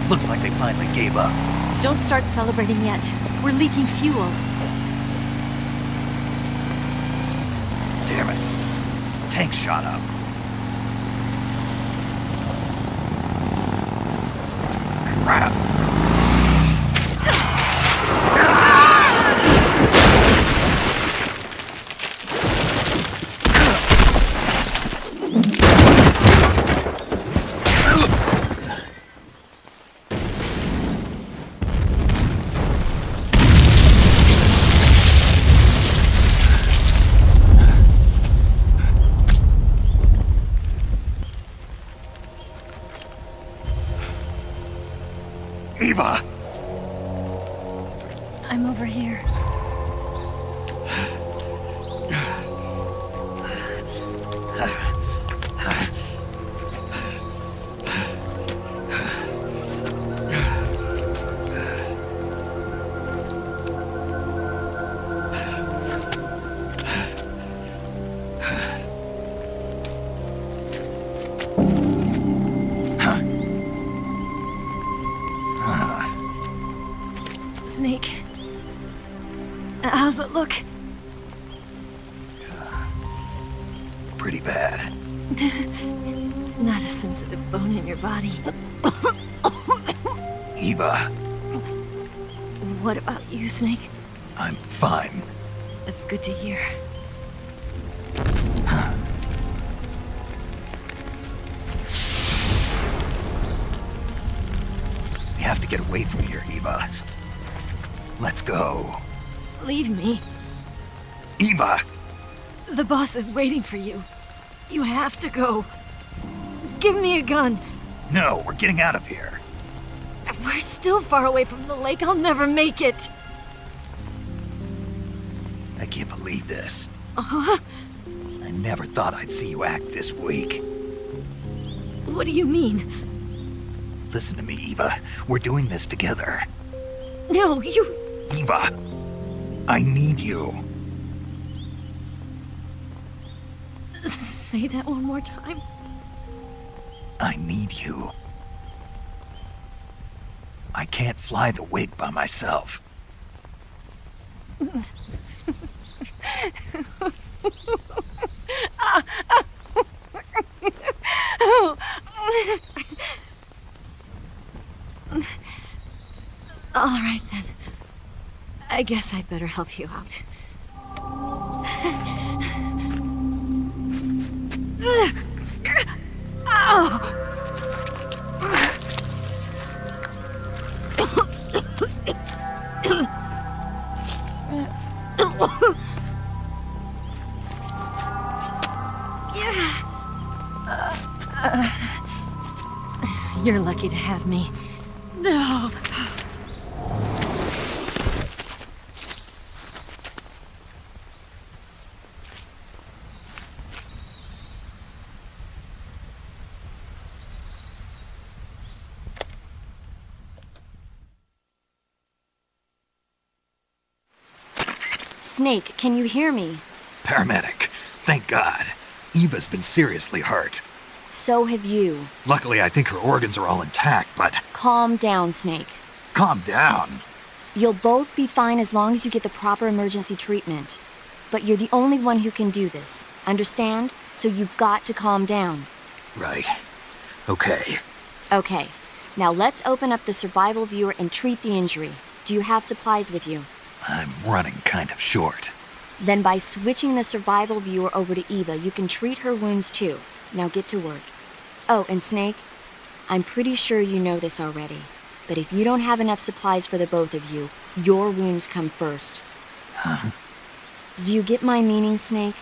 Looks like they finally gave up. Don't start celebrating yet. We're leaking fuel. Damn it. Tank shot up. Crap. Eva! I'm over here. Snake. How's it look? Pretty bad. Not a sensitive bone in your body. Eva, What about you, Snake? I'm fine. That's good to hear. We have to get away from here, Eva. Let's go. Leave me. Eva! The boss is waiting for you. You have to go. Give me a gun. No, we're getting out of here. We're still far away from the lake. I'll never make it. I can't believe this. Uh-huh. I never thought I'd see you act this weak. What do you mean? Listen to me, Eva. We're doing this together. No, you... Eva, I need you. Say that one more time. I need you. I can't fly the wig by myself. All right, then. I guess I'd better help you out. You're lucky to have me. Snake, can you hear me? Paramedic, thank God. Eva's been seriously hurt. So have you. Luckily, I think her organs are all intact, but... Calm down, Snake. Calm down. You'll both be fine as long as you get the proper emergency treatment. But you're the only one who can do this. Understand? So you've got to calm down. Right. Okay. Okay. Now let's open up the survival viewer and treat the injury. Do you have supplies with you? I'm running kind of short. Then by switching the survival viewer over to Eva, you can treat her wounds too. Now get to work. Oh, and Snake, I'm pretty sure you know this already, but if you don't have enough supplies for the both of you, your wounds come first. Huh? Do you get my meaning, Snake?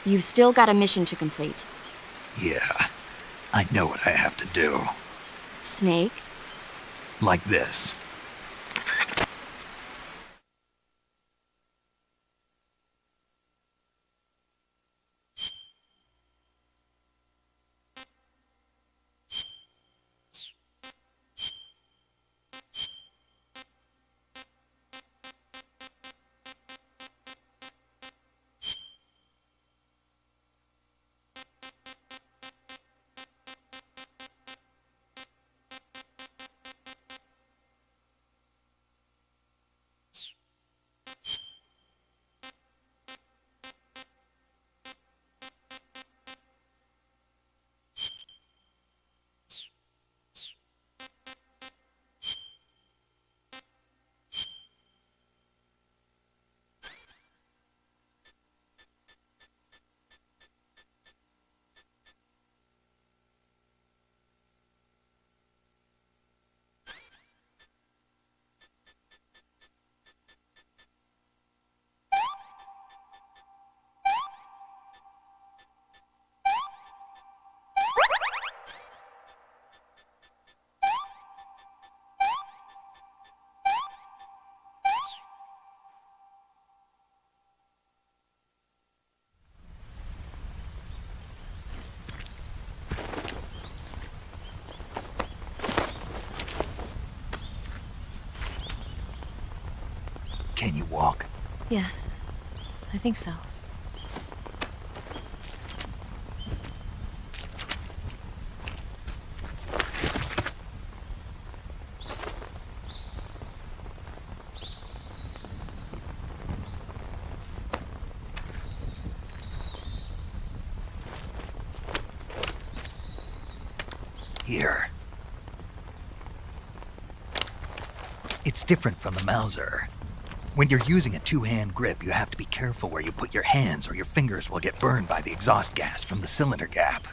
You've still got a mission to complete. Yeah, I know what I have to do. Snake? Like this. Can you walk? Yeah, I think so. Here. It's different from the Mauser. When you're using a two-hand grip, you have to be careful where you put your hands or your fingers will get burned by the exhaust gas from the cylinder gap.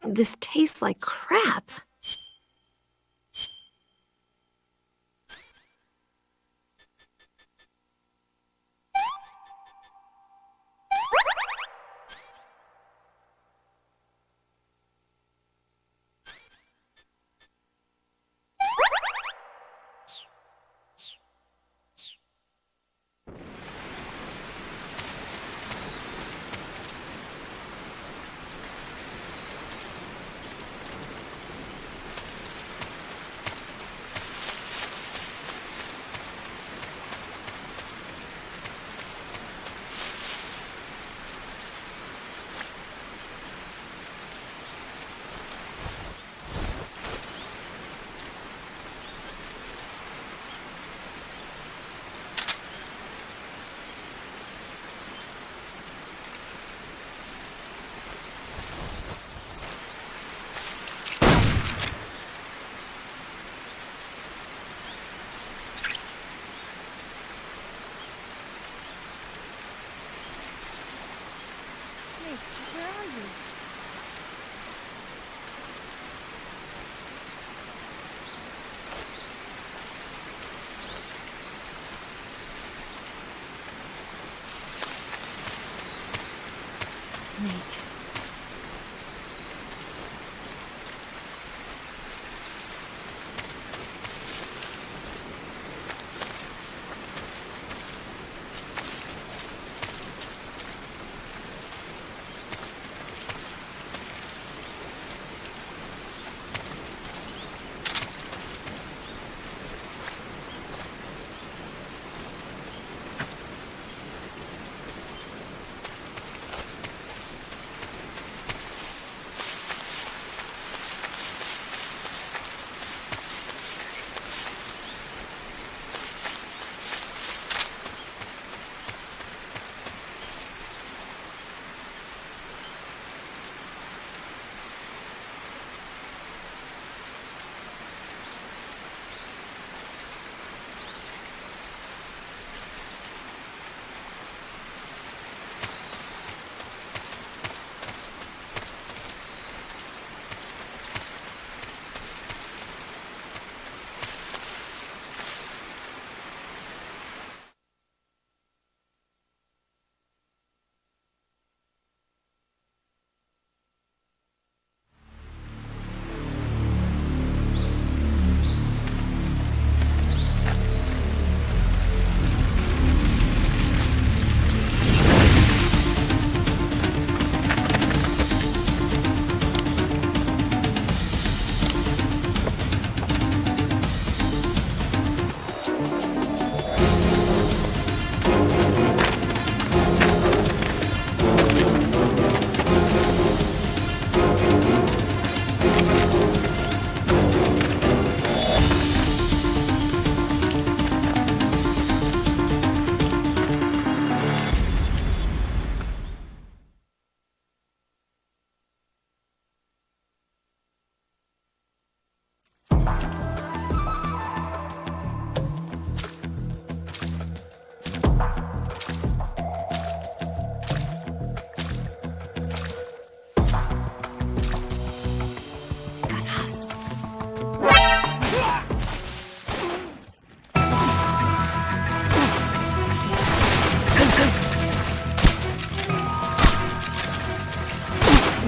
This tastes like crap.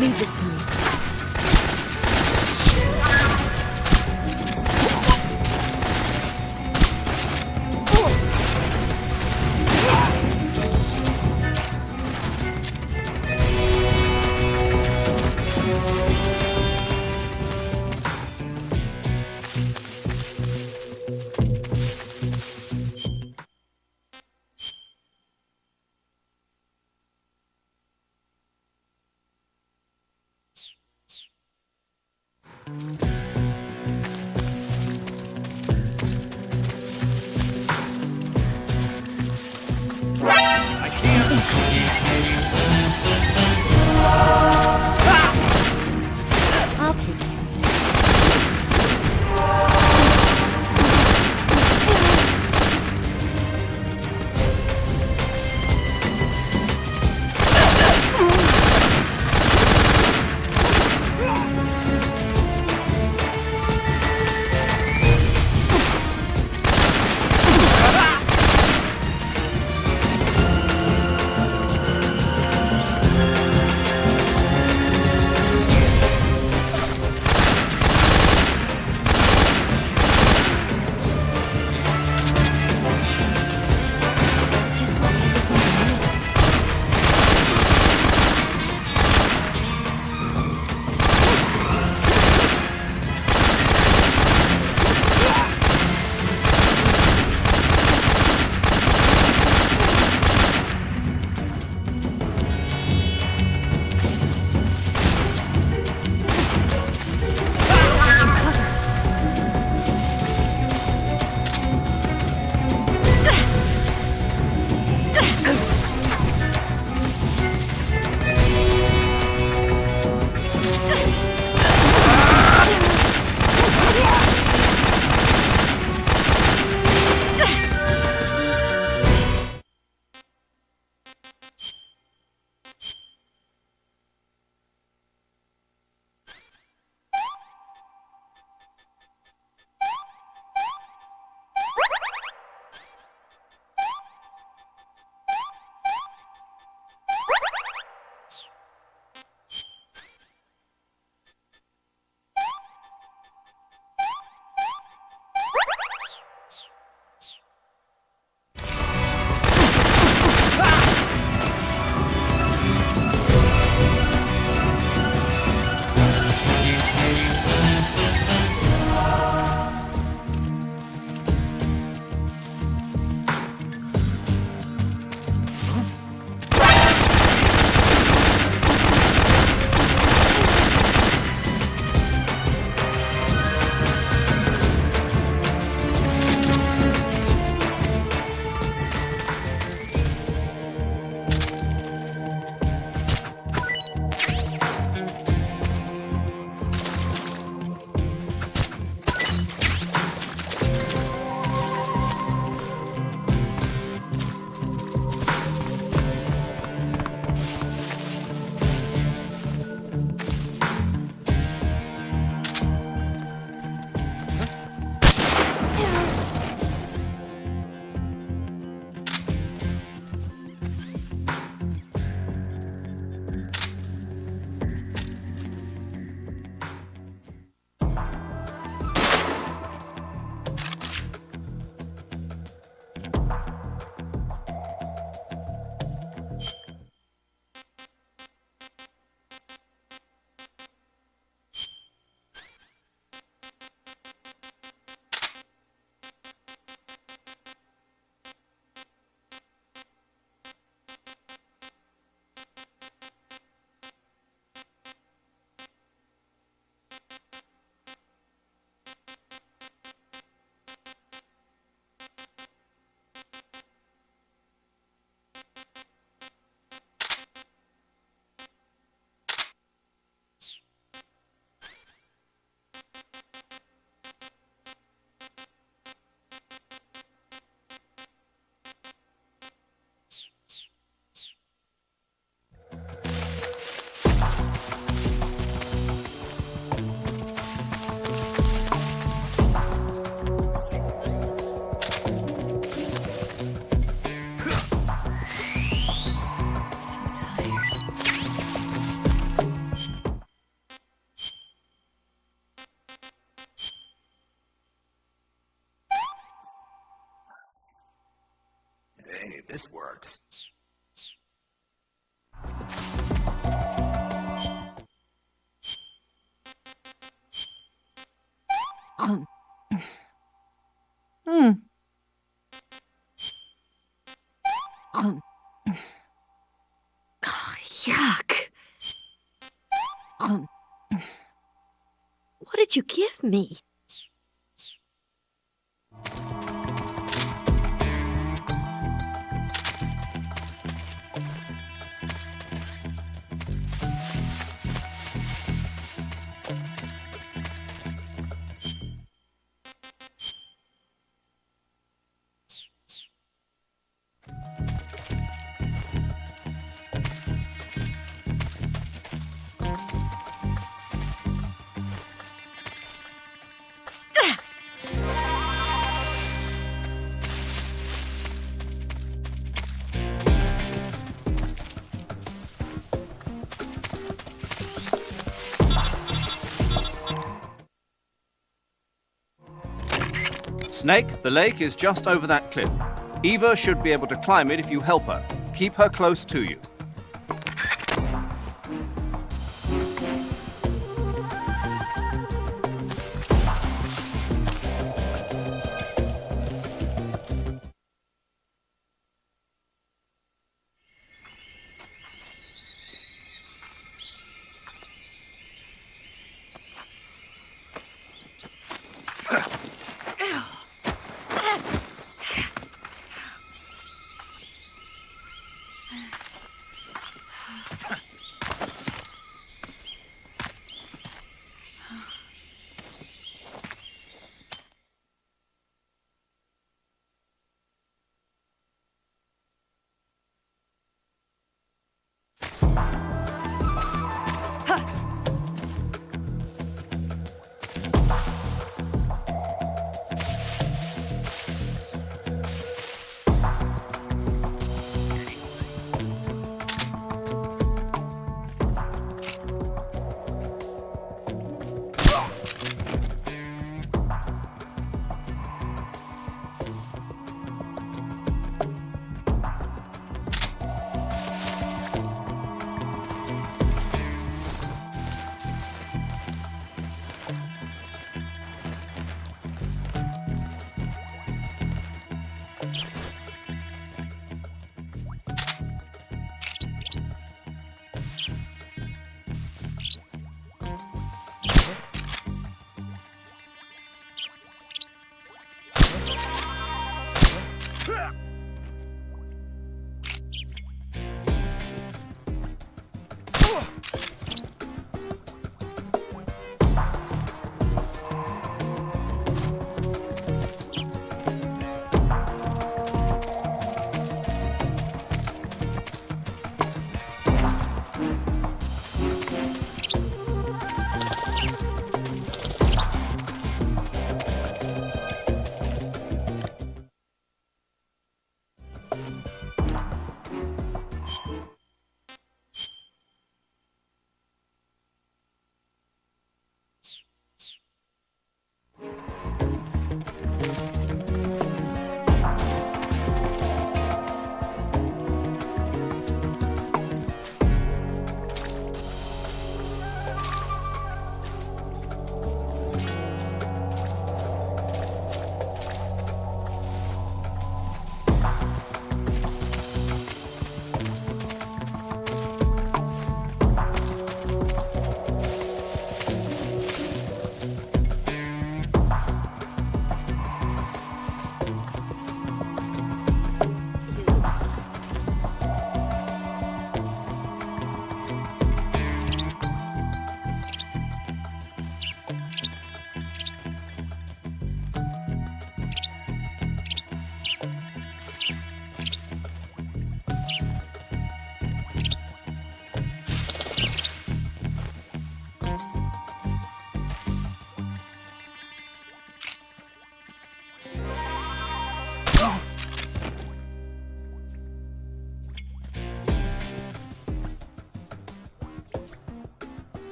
Leave this to me. I'll take it. This works. Yuck. What did you give me? Snake, the lake is just over that cliff. Eva should be able to climb it if you help her. Keep her close to you.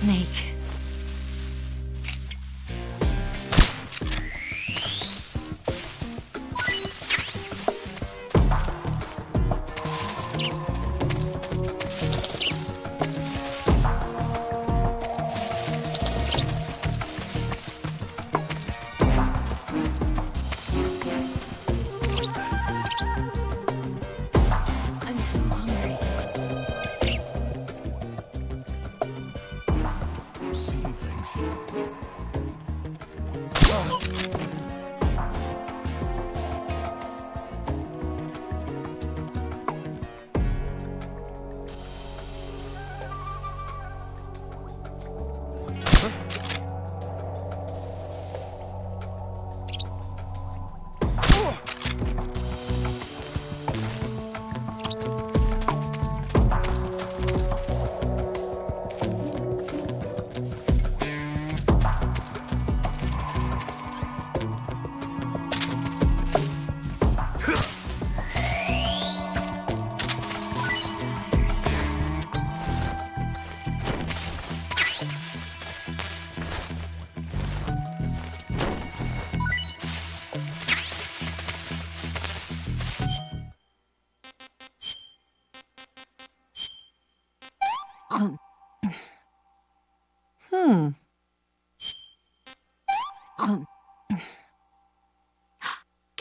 Snake.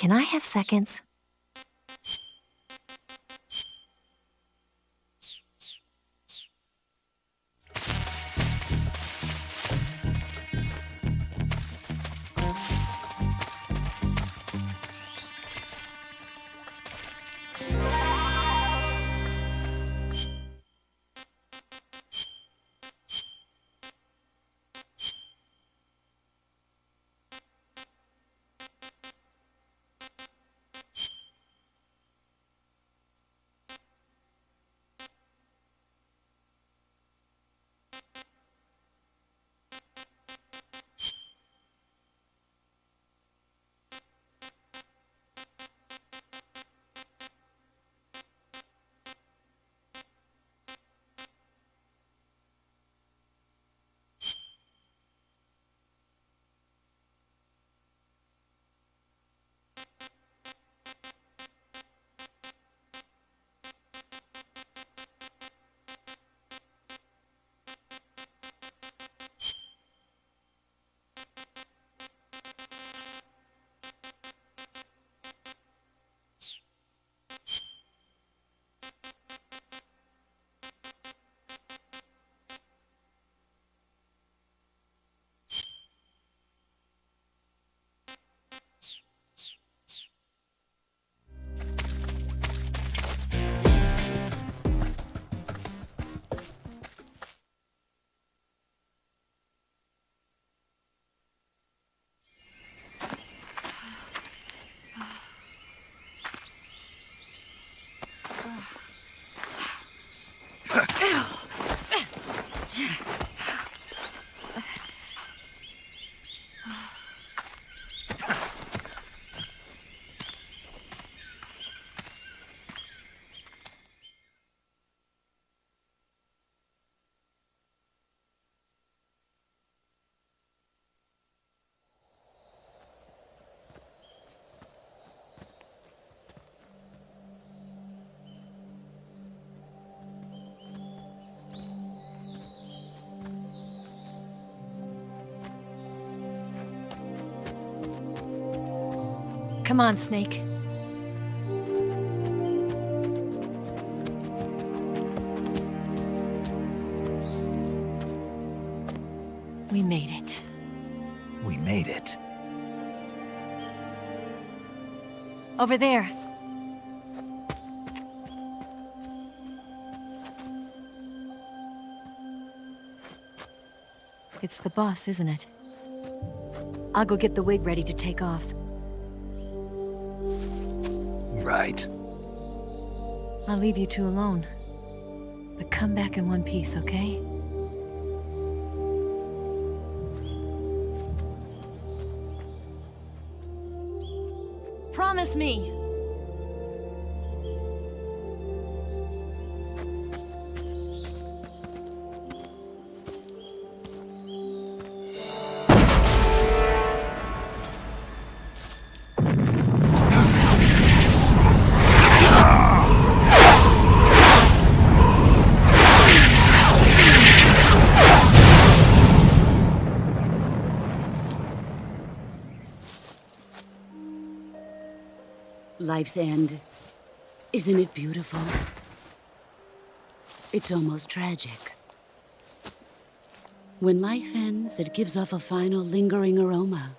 Can I have seconds? Come on, Snake. We made it. We made it. Over there. It's the boss, isn't it? I'll go get the wig ready to take off. Right. I'll leave you two alone. But come back in one piece, okay? Promise me! Life's end. Isn't it beautiful? It's almost tragic. When life ends, it gives off a final lingering aroma.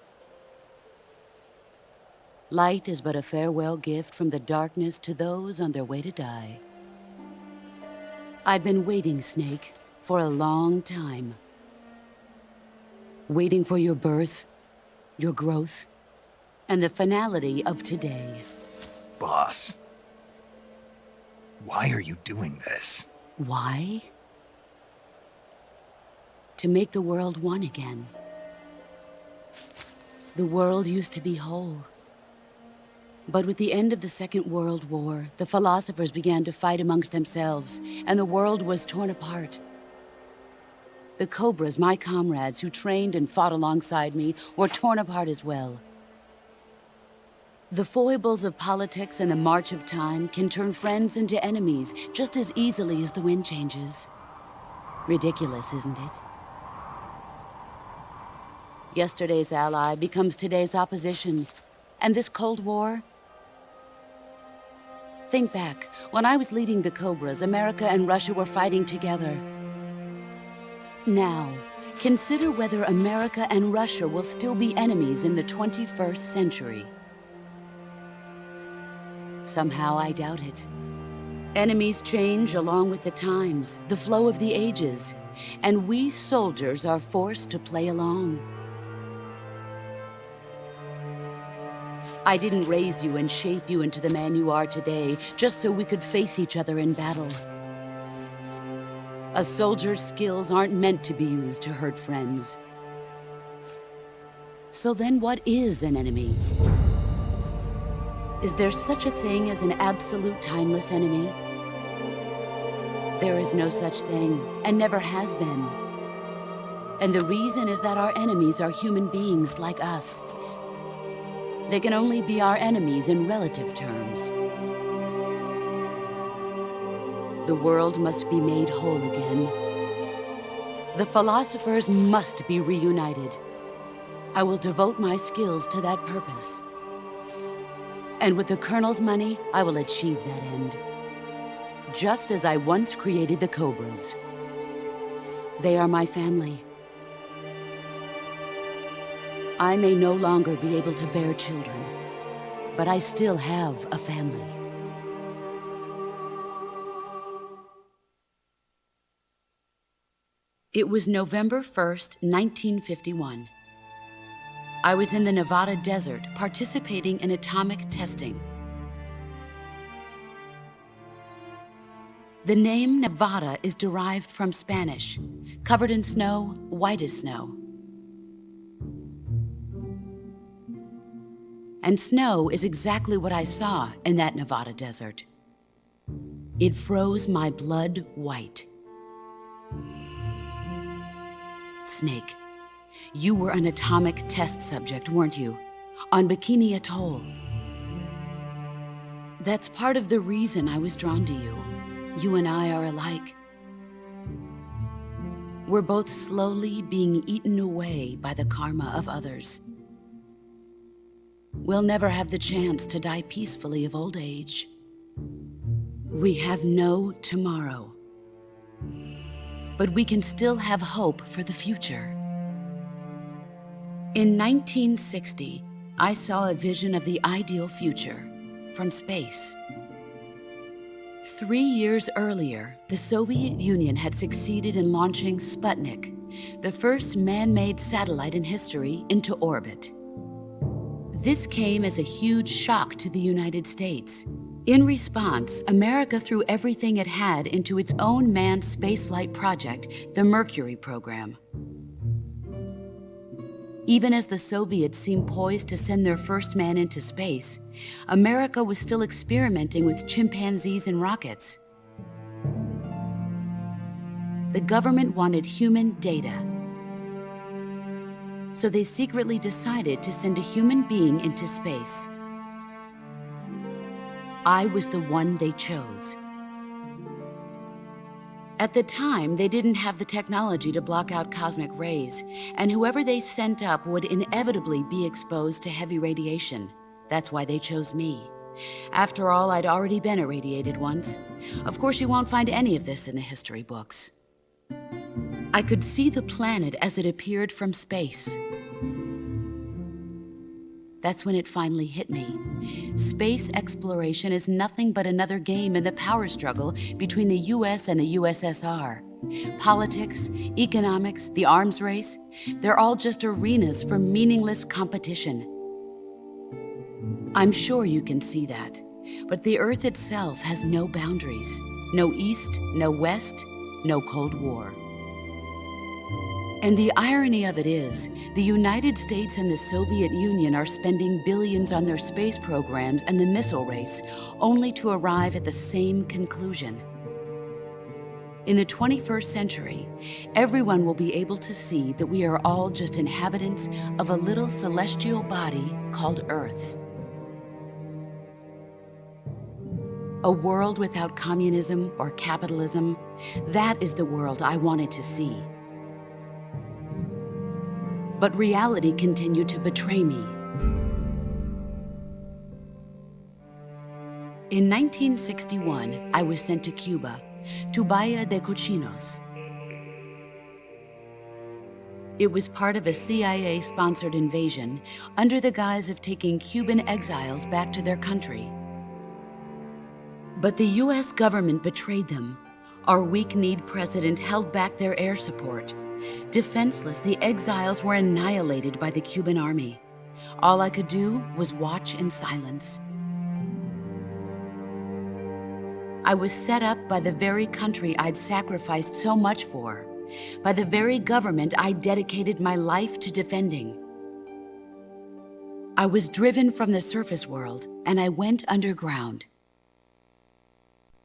Light is but a farewell gift from the darkness to those on their way to die. I've been waiting, Snake, for a long time. Waiting for your birth, your growth, and the finality of today. Boss, why are you doing this? Why? To make the world one again. The world used to be whole. But with the end of the Second World War, the philosophers began to fight amongst themselves, and the world was torn apart. The Cobras, my comrades who trained and fought alongside me, were torn apart as well. The foibles of politics and the march of time can turn friends into enemies just as easily as the wind changes. Ridiculous, isn't it? Yesterday's ally becomes today's opposition. And this Cold War? Think back. When I was leading the Cobras, America and Russia were fighting together. Now, consider whether America and Russia will still be enemies in the 21st century. Somehow I doubt it. Enemies change along with the times, the flow of the ages, and we soldiers are forced to play along. I didn't raise you and shape you into the man you are today just so we could face each other in battle. A soldier's skills aren't meant to be used to hurt friends. So then what is an enemy? Is there such a thing as an absolute timeless enemy? There is no such thing, and never has been. And the reason is that our enemies are human beings like us. They can only be our enemies in relative terms. The world must be made whole again. The philosophers must be reunited. I will devote my skills to that purpose. And with the Colonel's money, I will achieve that end. Just as I once created the Cobras. They are my family. I may no longer be able to bear children, but I still have a family. It was November 1st, 1951. I was in the Nevada desert participating in atomic testing. The name Nevada is derived from Spanish, covered in snow, white as snow. And snow is exactly what I saw in that Nevada desert. It froze my blood white. Snake, you were an atomic test subject, weren't you? On Bikini Atoll. That's part of the reason I was drawn to you. You and I are alike. We're both slowly being eaten away by the karma of others. We'll never have the chance to die peacefully of old age. We have no tomorrow. But we can still have hope for the future. In 1960, I saw a vision of the ideal future from space. 3 years earlier, the Soviet Union had succeeded in launching Sputnik, the first man-made satellite in history, into orbit. This came as a huge shock to the United States. In response, America threw everything it had into its own manned spaceflight project, the Mercury program. Even as the Soviets seemed poised to send their first man into space, America was still experimenting with chimpanzees and rockets. The government wanted human data. So they secretly decided to send a human being into space. I was the one they chose. At the time, they didn't have the technology to block out cosmic rays, and whoever they sent up would inevitably be exposed to heavy radiation. That's why they chose me. After all, I'd already been irradiated once. Of course, you won't find any of this in the history books. I could see the planet as it appeared from space. That's when it finally hit me. Space exploration is nothing but another game in the power struggle between the US and the USSR. Politics, economics, the arms race, they're all just arenas for meaningless competition. I'm sure you can see that, but the Earth itself has no boundaries. No East, no West, no Cold War. And the irony of it is, the United States and the Soviet Union are spending billions on their space programs and the missile race, only to arrive at the same conclusion. In the 21st century, everyone will be able to see that we are all just inhabitants of a little celestial body called Earth. A world without communism or capitalism, that is the world I wanted to see. But reality continued to betray me. In 1961, I was sent to Cuba, to Bahia de Cochinos. It was part of a CIA-sponsored invasion under the guise of taking Cuban exiles back to their country. But the US government betrayed them. Our weak-kneed president held back their air support. Defenseless, the exiles were annihilated by the Cuban army. All I could do was watch in silence. I was set up by the very country I'd sacrificed so much for, by the very government I dedicated my life to defending. I was driven from the surface world, and I went underground.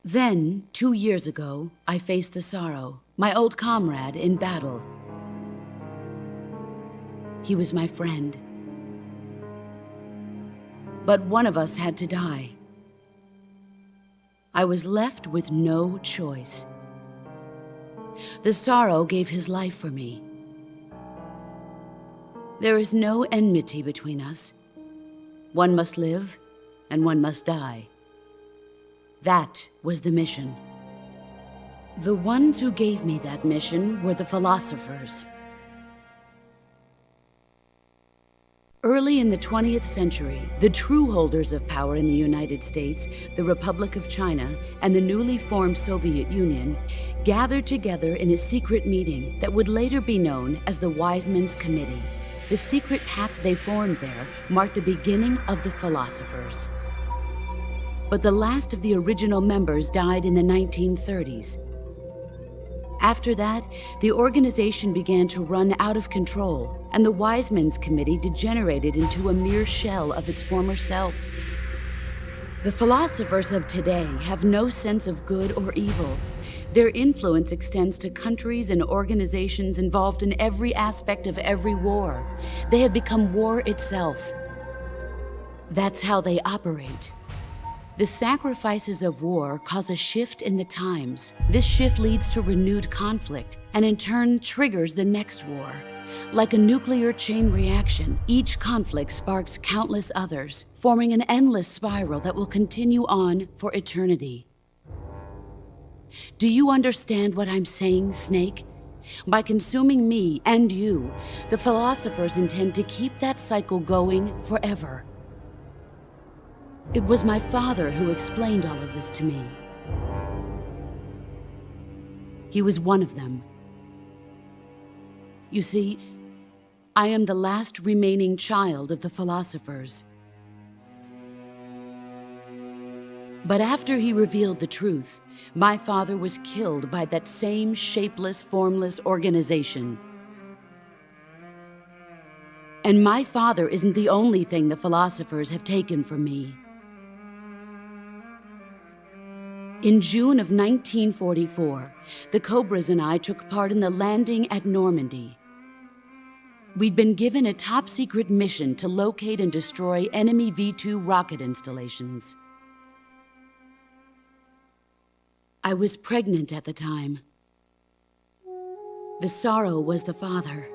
Then, 2 years ago, I faced the sorrow, my old comrade in battle. He was my friend. But one of us had to die. I was left with no choice. The sorrow gave his life for me. There is no enmity between us. One must live, and one must die. That was the mission. The ones who gave me that mission were the philosophers. Early in the 20th century, the true holders of power in the United States, the Republic of China, and the newly formed Soviet Union gathered together in a secret meeting that would later be known as the Wise Men's Committee. The secret pact they formed there marked the beginning of the philosophers. But the last of the original members died in the 1930s. After that, the organization began to run out of control, and the Wise Men's Committee degenerated into a mere shell of its former self. The philosophers of today have no sense of good or evil. Their influence extends to countries and organizations involved in every aspect of every war. They have become war itself. That's how they operate. The sacrifices of war cause a shift in the times. This shift leads to renewed conflict, and in turn triggers the next war. Like a nuclear chain reaction, each conflict sparks countless others, forming an endless spiral that will continue on for eternity. Do you understand what I'm saying, Snake? By consuming me and you, the philosophers intend to keep that cycle going forever. It was my father who explained all of this to me. He was one of them. You see, I am the last remaining child of the philosophers. But after he revealed the truth, my father was killed by that same shapeless, formless organization. And my father isn't the only thing the philosophers have taken from me. In June of 1944, the Cobras and I took part in the landing at Normandy. We'd been given a top-secret mission to locate and destroy enemy V-2 rocket installations. I was pregnant at the time. The sorrow was the father.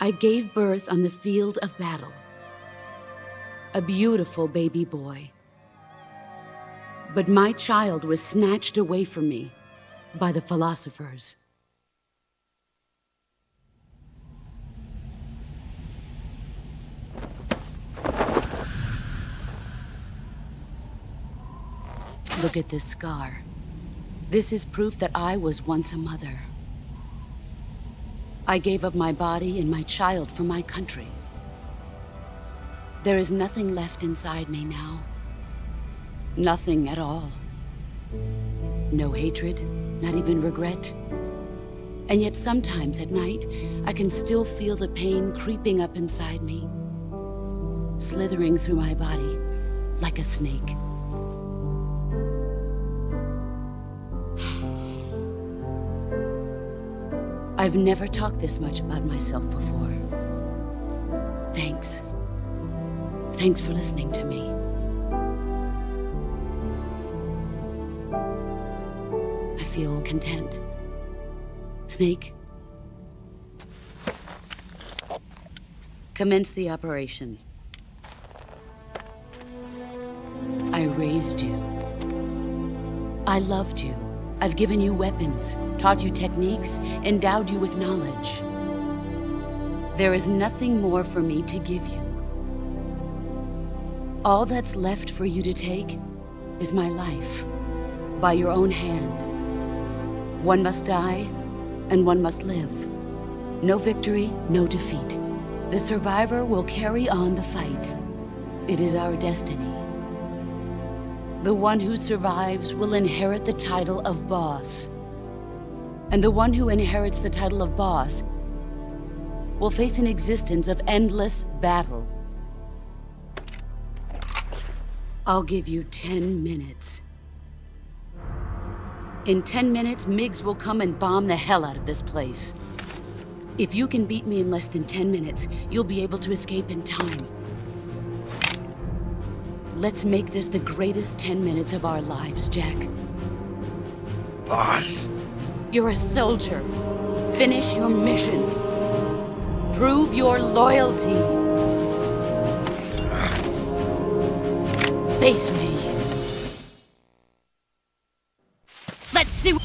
I gave birth on the field of battle. a beautiful baby boy. But my child was snatched away from me by the philosophers. Look at this scar. This is proof that I was once a mother. I gave up my body and my child for my country. There is nothing left inside me now. Nothing at all. No hatred, not even regret. And yet sometimes at night, I can still feel the pain creeping up inside me, slithering through my body like a snake. I've never talked this much about myself before. Thanks. Thanks for listening to me. I feel content. Snake? Commence the operation. I raised you. I loved you. I've given you weapons, taught you techniques, endowed you with knowledge. There is nothing more for me to give you. All that's left for you to take is my life, by your own hand. One must die, and one must live. No victory, no defeat. The survivor will carry on the fight. It is our destiny. The one who survives will inherit the title of boss. And the one who inherits the title of boss will face an existence of endless battle. I'll give you 10 minutes. In 10 minutes, MiGs will come and bomb the hell out of this place. If you can beat me in less than 10 minutes, you'll be able to escape in time. Let's make this the greatest 10 minutes of our lives, Jack. Boss? You're a soldier. Finish your mission. Prove your loyalty. Face me. Let's see.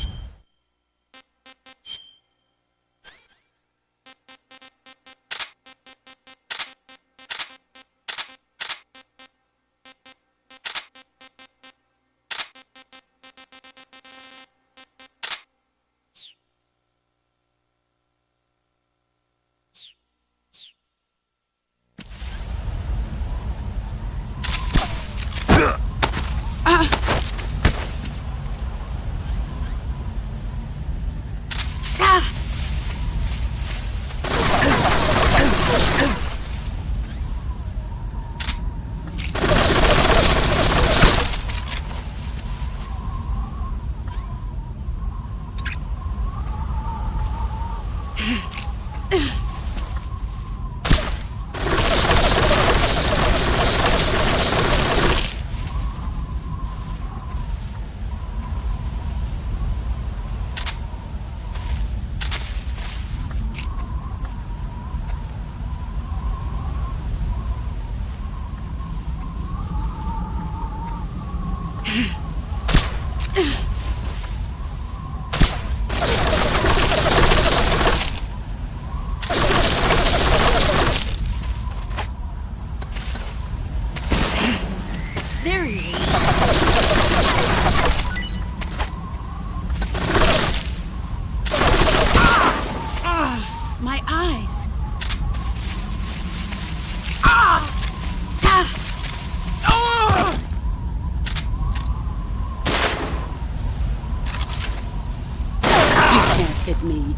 Hit me.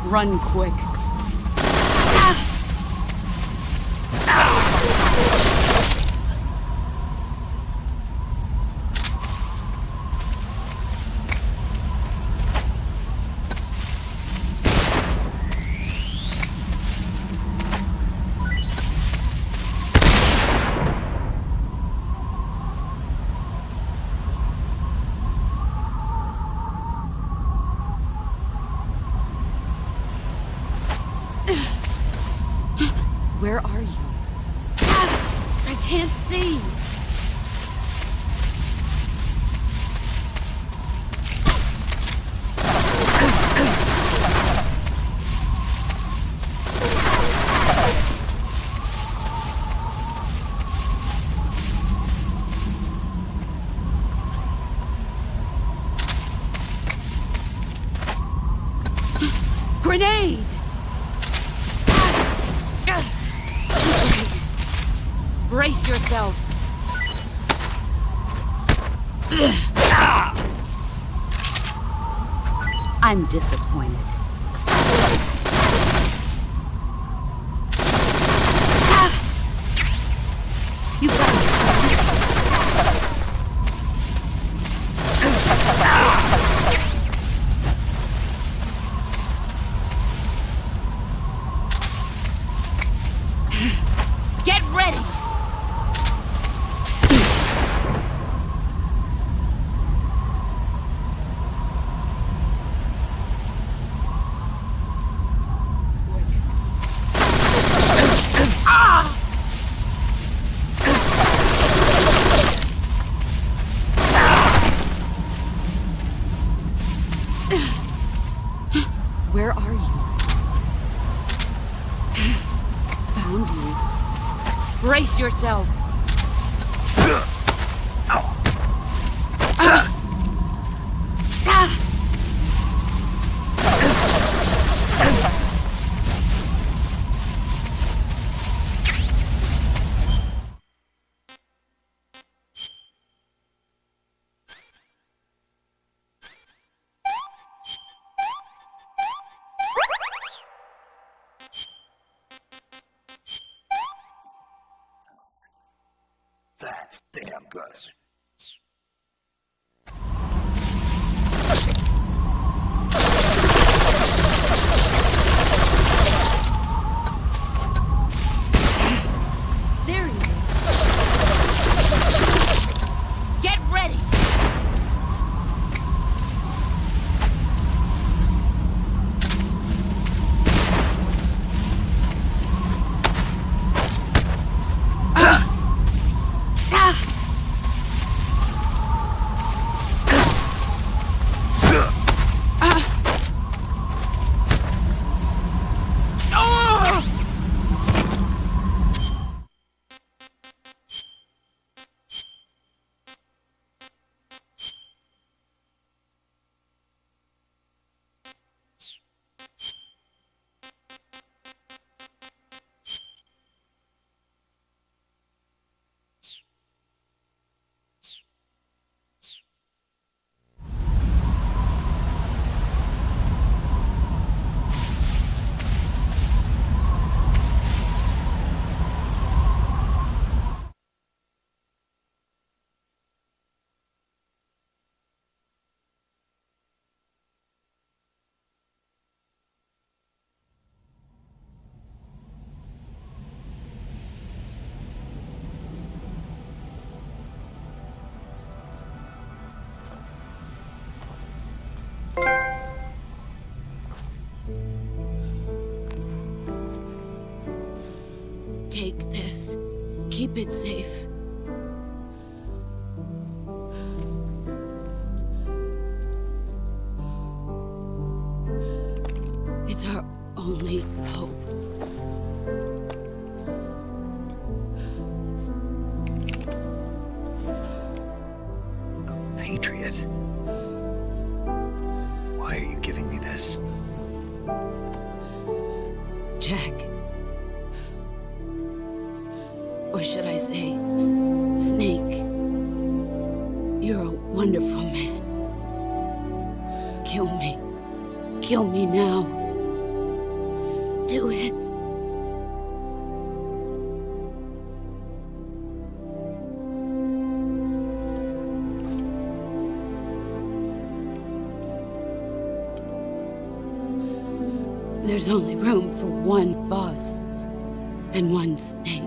Run quick. Where are you? Ah, I can't see. Grenade! Brace yourself. I'm disappointed. You got it. Get ready! Where are you? Found you. Brace yourself. That's damn good. There he is. Get ready! Take this. Keep it safe. It's our only hope. A Patriot? Why are you giving me this? Jack. Or should I say, Snake? You're a wonderful man. Kill me. Kill me now. Do it. There's only room for one boss and one Snake.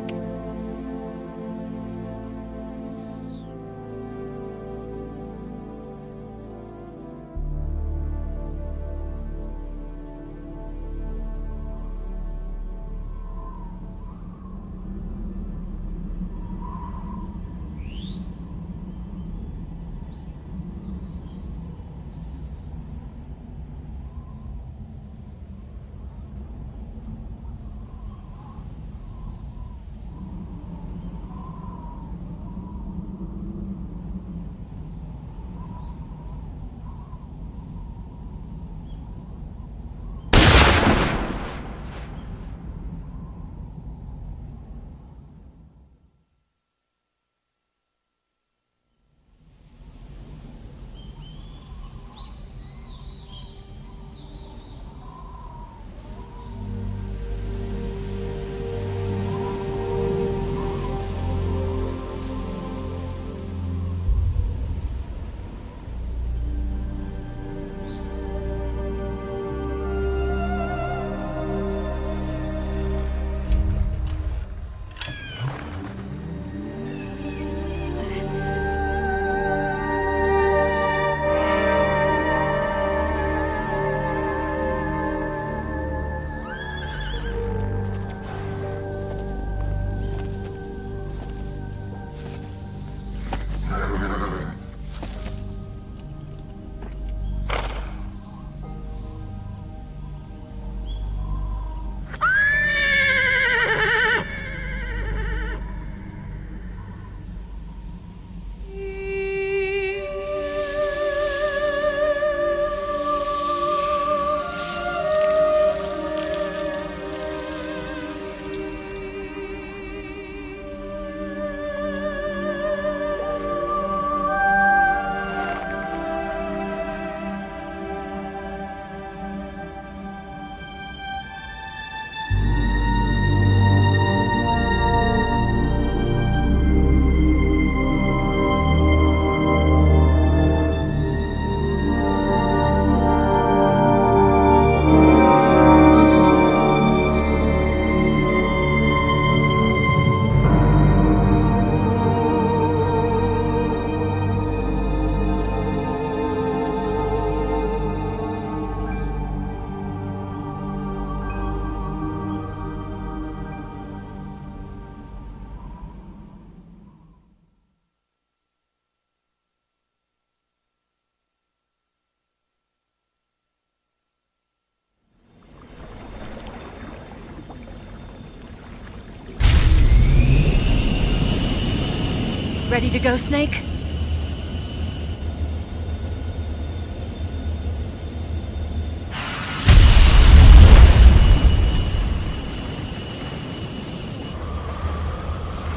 Ready to go, Snake?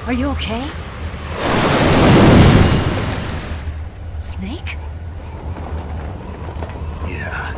Are you okay? Snake? Yeah.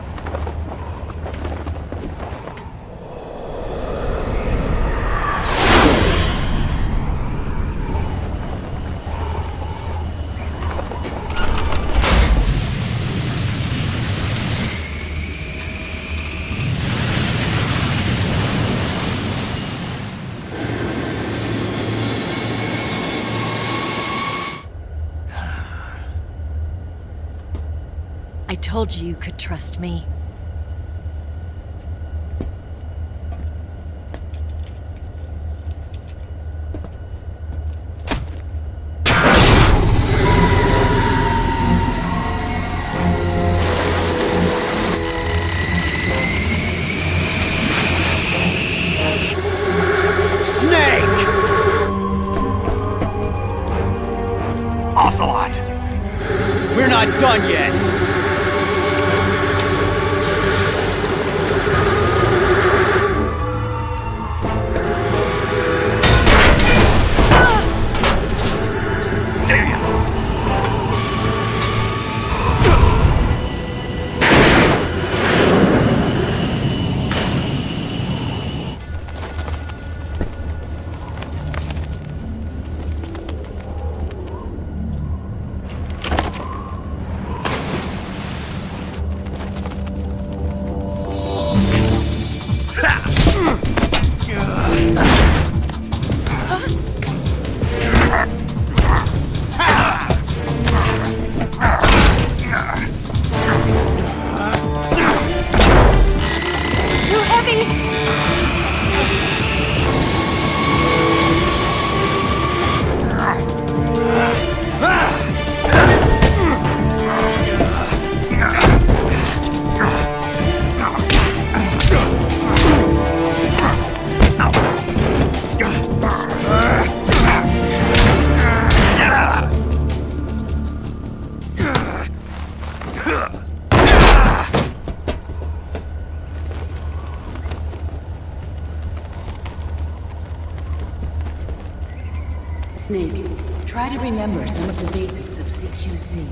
I told you you could trust me. Snake! Ocelot! We're not done yet! Snake, try to remember some of the basics of CQC.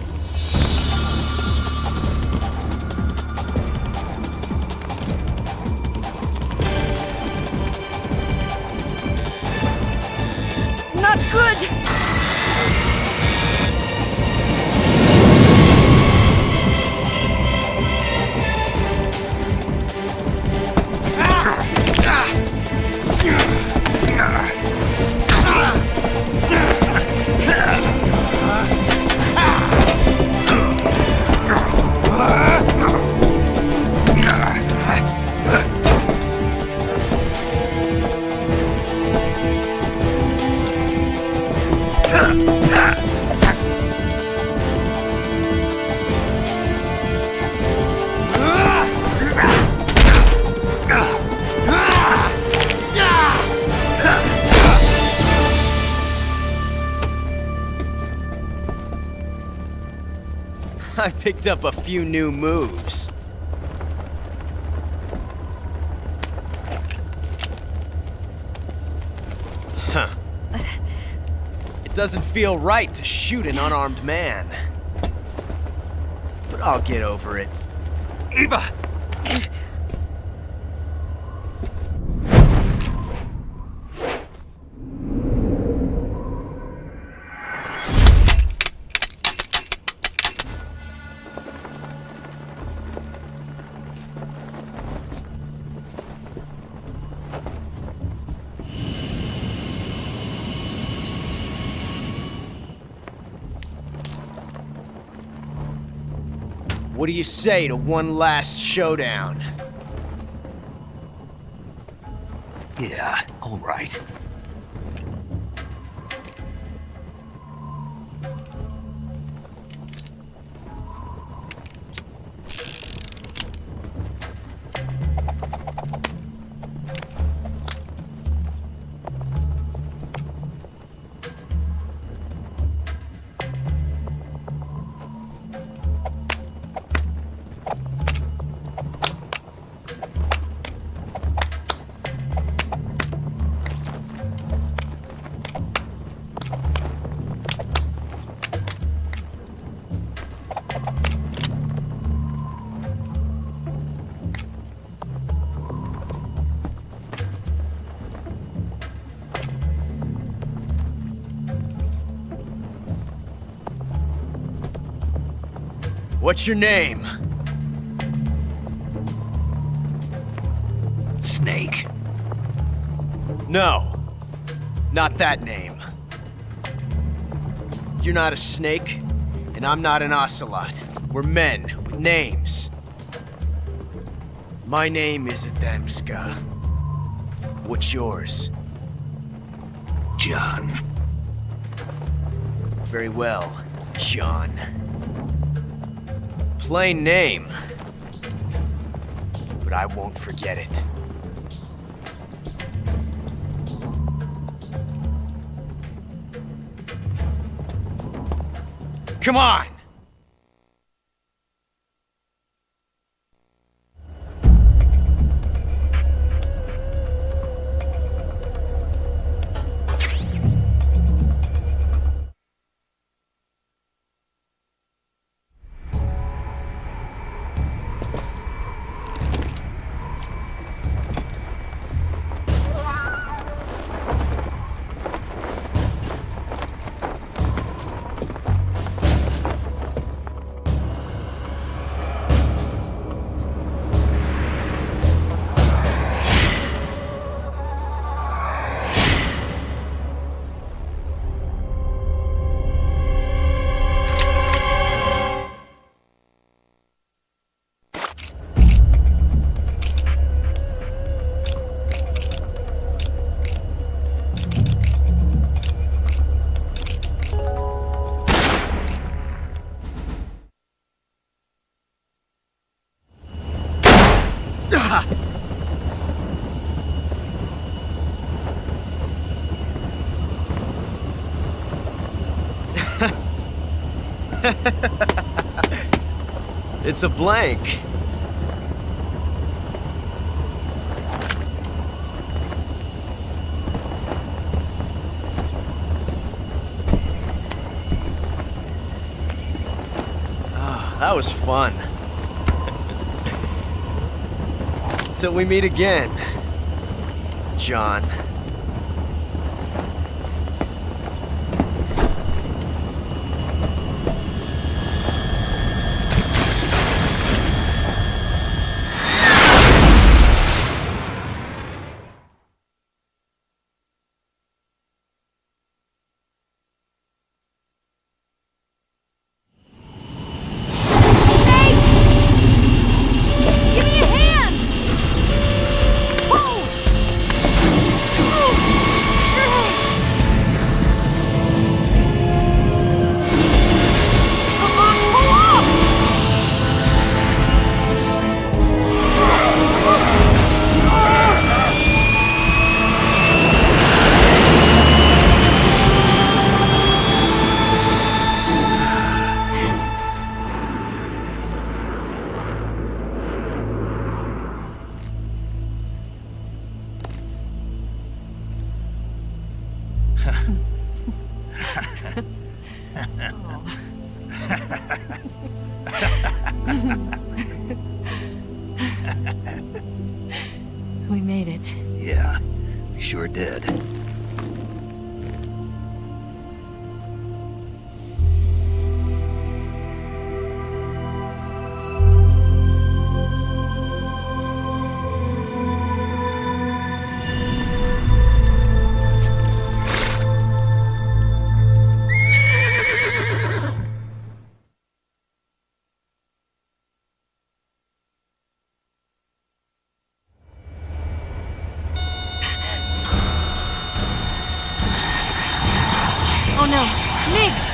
Not good! I picked up a few new moves. Huh. It doesn't feel right to shoot an unarmed man. But I'll get over it. Eva! What do you say to one last showdown? Yeah, all right. What's your name? Snake. No. Not that name. You're not a snake, and I'm not an ocelot. We're men with names. My name is Adamska. What's yours? John. Very well, John. Plain name. But I won't forget it. Come on! It's a blank. Oh, that was fun. Till we meet again, John. We made it. Yeah, we sure did. Oh no, Migs!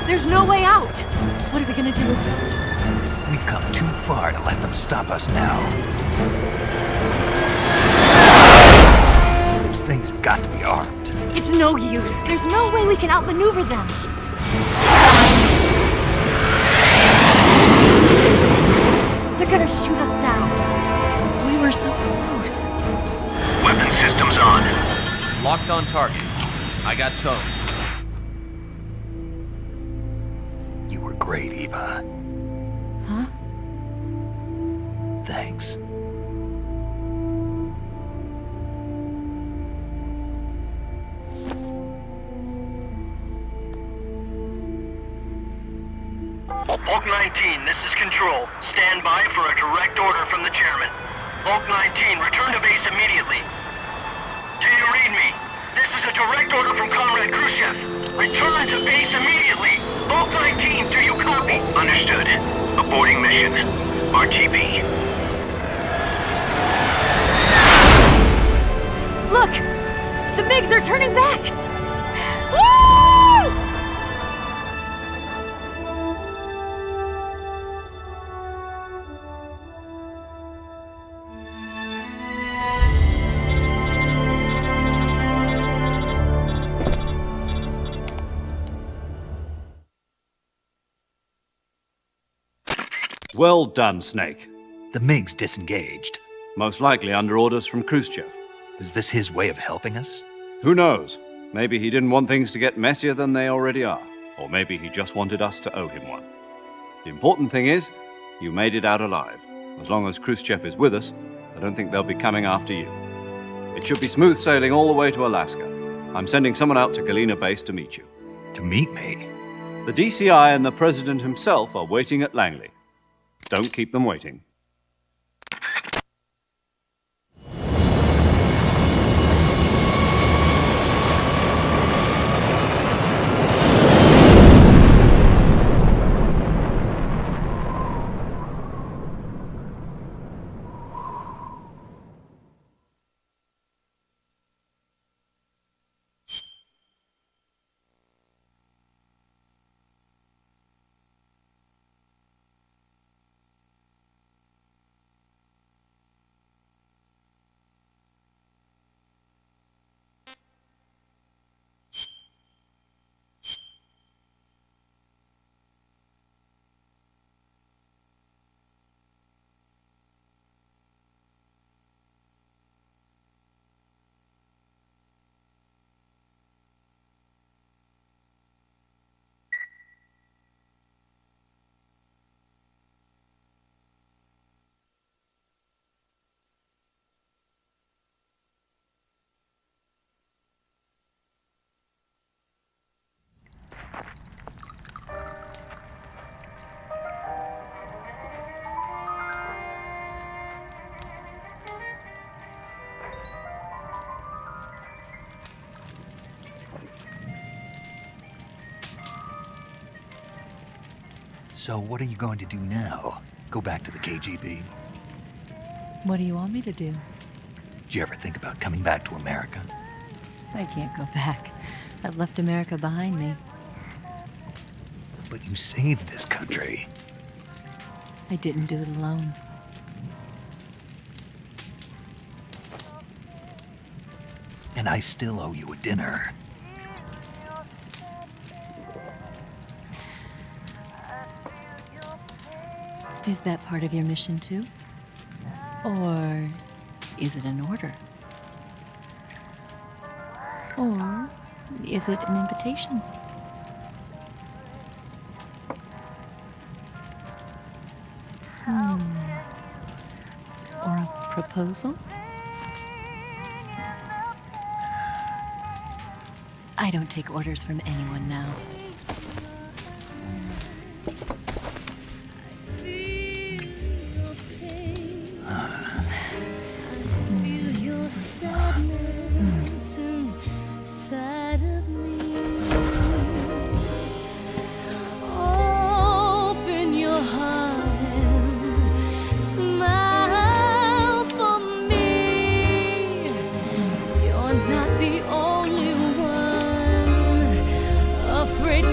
There's no way out! What are we gonna do? We've come too far to let them stop us now. Those things have got to be armed. It's no use. There's no way we can outmaneuver them. They're gonna shoot us down. We were so close. Weapon systems on. Locked on target. I got towed. You were great, Eva. Huh? Thanks. Bulk 19, this is Control. Stand by for a direct order from the chairman. Bulk 19, return to base immediately. Do you read me? This is a direct order from Comrade Khrushchev. Return to base immediately. Bulk 19, do you copy? Understood. Aborting mission. RTB. Look! The MiGs are turning back! Woo! Well done, Snake. The MiGs disengaged. Most likely under orders from Khrushchev. Is this his way of helping us? Who knows? Maybe he didn't want things to get messier than they already are. Or maybe he just wanted us to owe him one. The important thing is, you made it out alive. As long as Khrushchev is with us, I don't think they'll be coming after you. It should be smooth sailing all the way to Alaska. I'm sending someone out to Galena Base to meet you. To meet me? The DCI and the President himself are waiting at Langley. Don't keep them waiting. So what are you going to do now? Go back to the KGB? What do you want me to do? Did you ever think about coming back to America? I can't go back. I've left America behind me. But you saved this country. I didn't do it alone. And I still owe you a dinner. Is that part of your mission too? Or is it an order? Or is it an invitation? Or a proposal? I don't take orders from anyone now. Afraid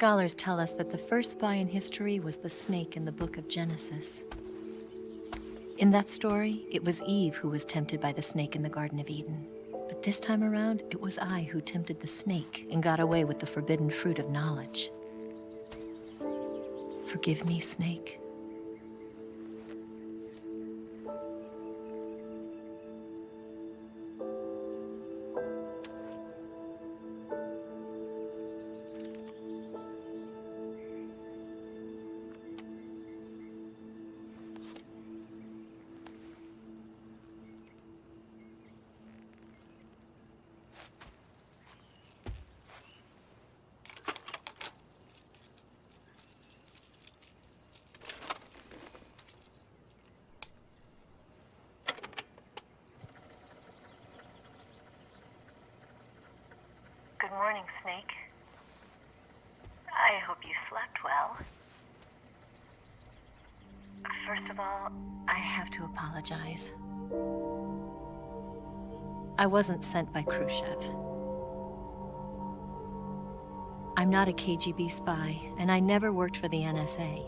Scholars tell us that the first spy in history was the snake in the book of Genesis. In that story, it was Eve who was tempted by the snake in the Garden of Eden. But this time around, it was I who tempted the snake and got away with the forbidden fruit of knowledge. Forgive me, Snake. Good morning, Snake. I hope you slept well. First of all, I have to apologize. I wasn't sent by Khrushchev. I'm not a KGB spy, and I never worked for the NSA.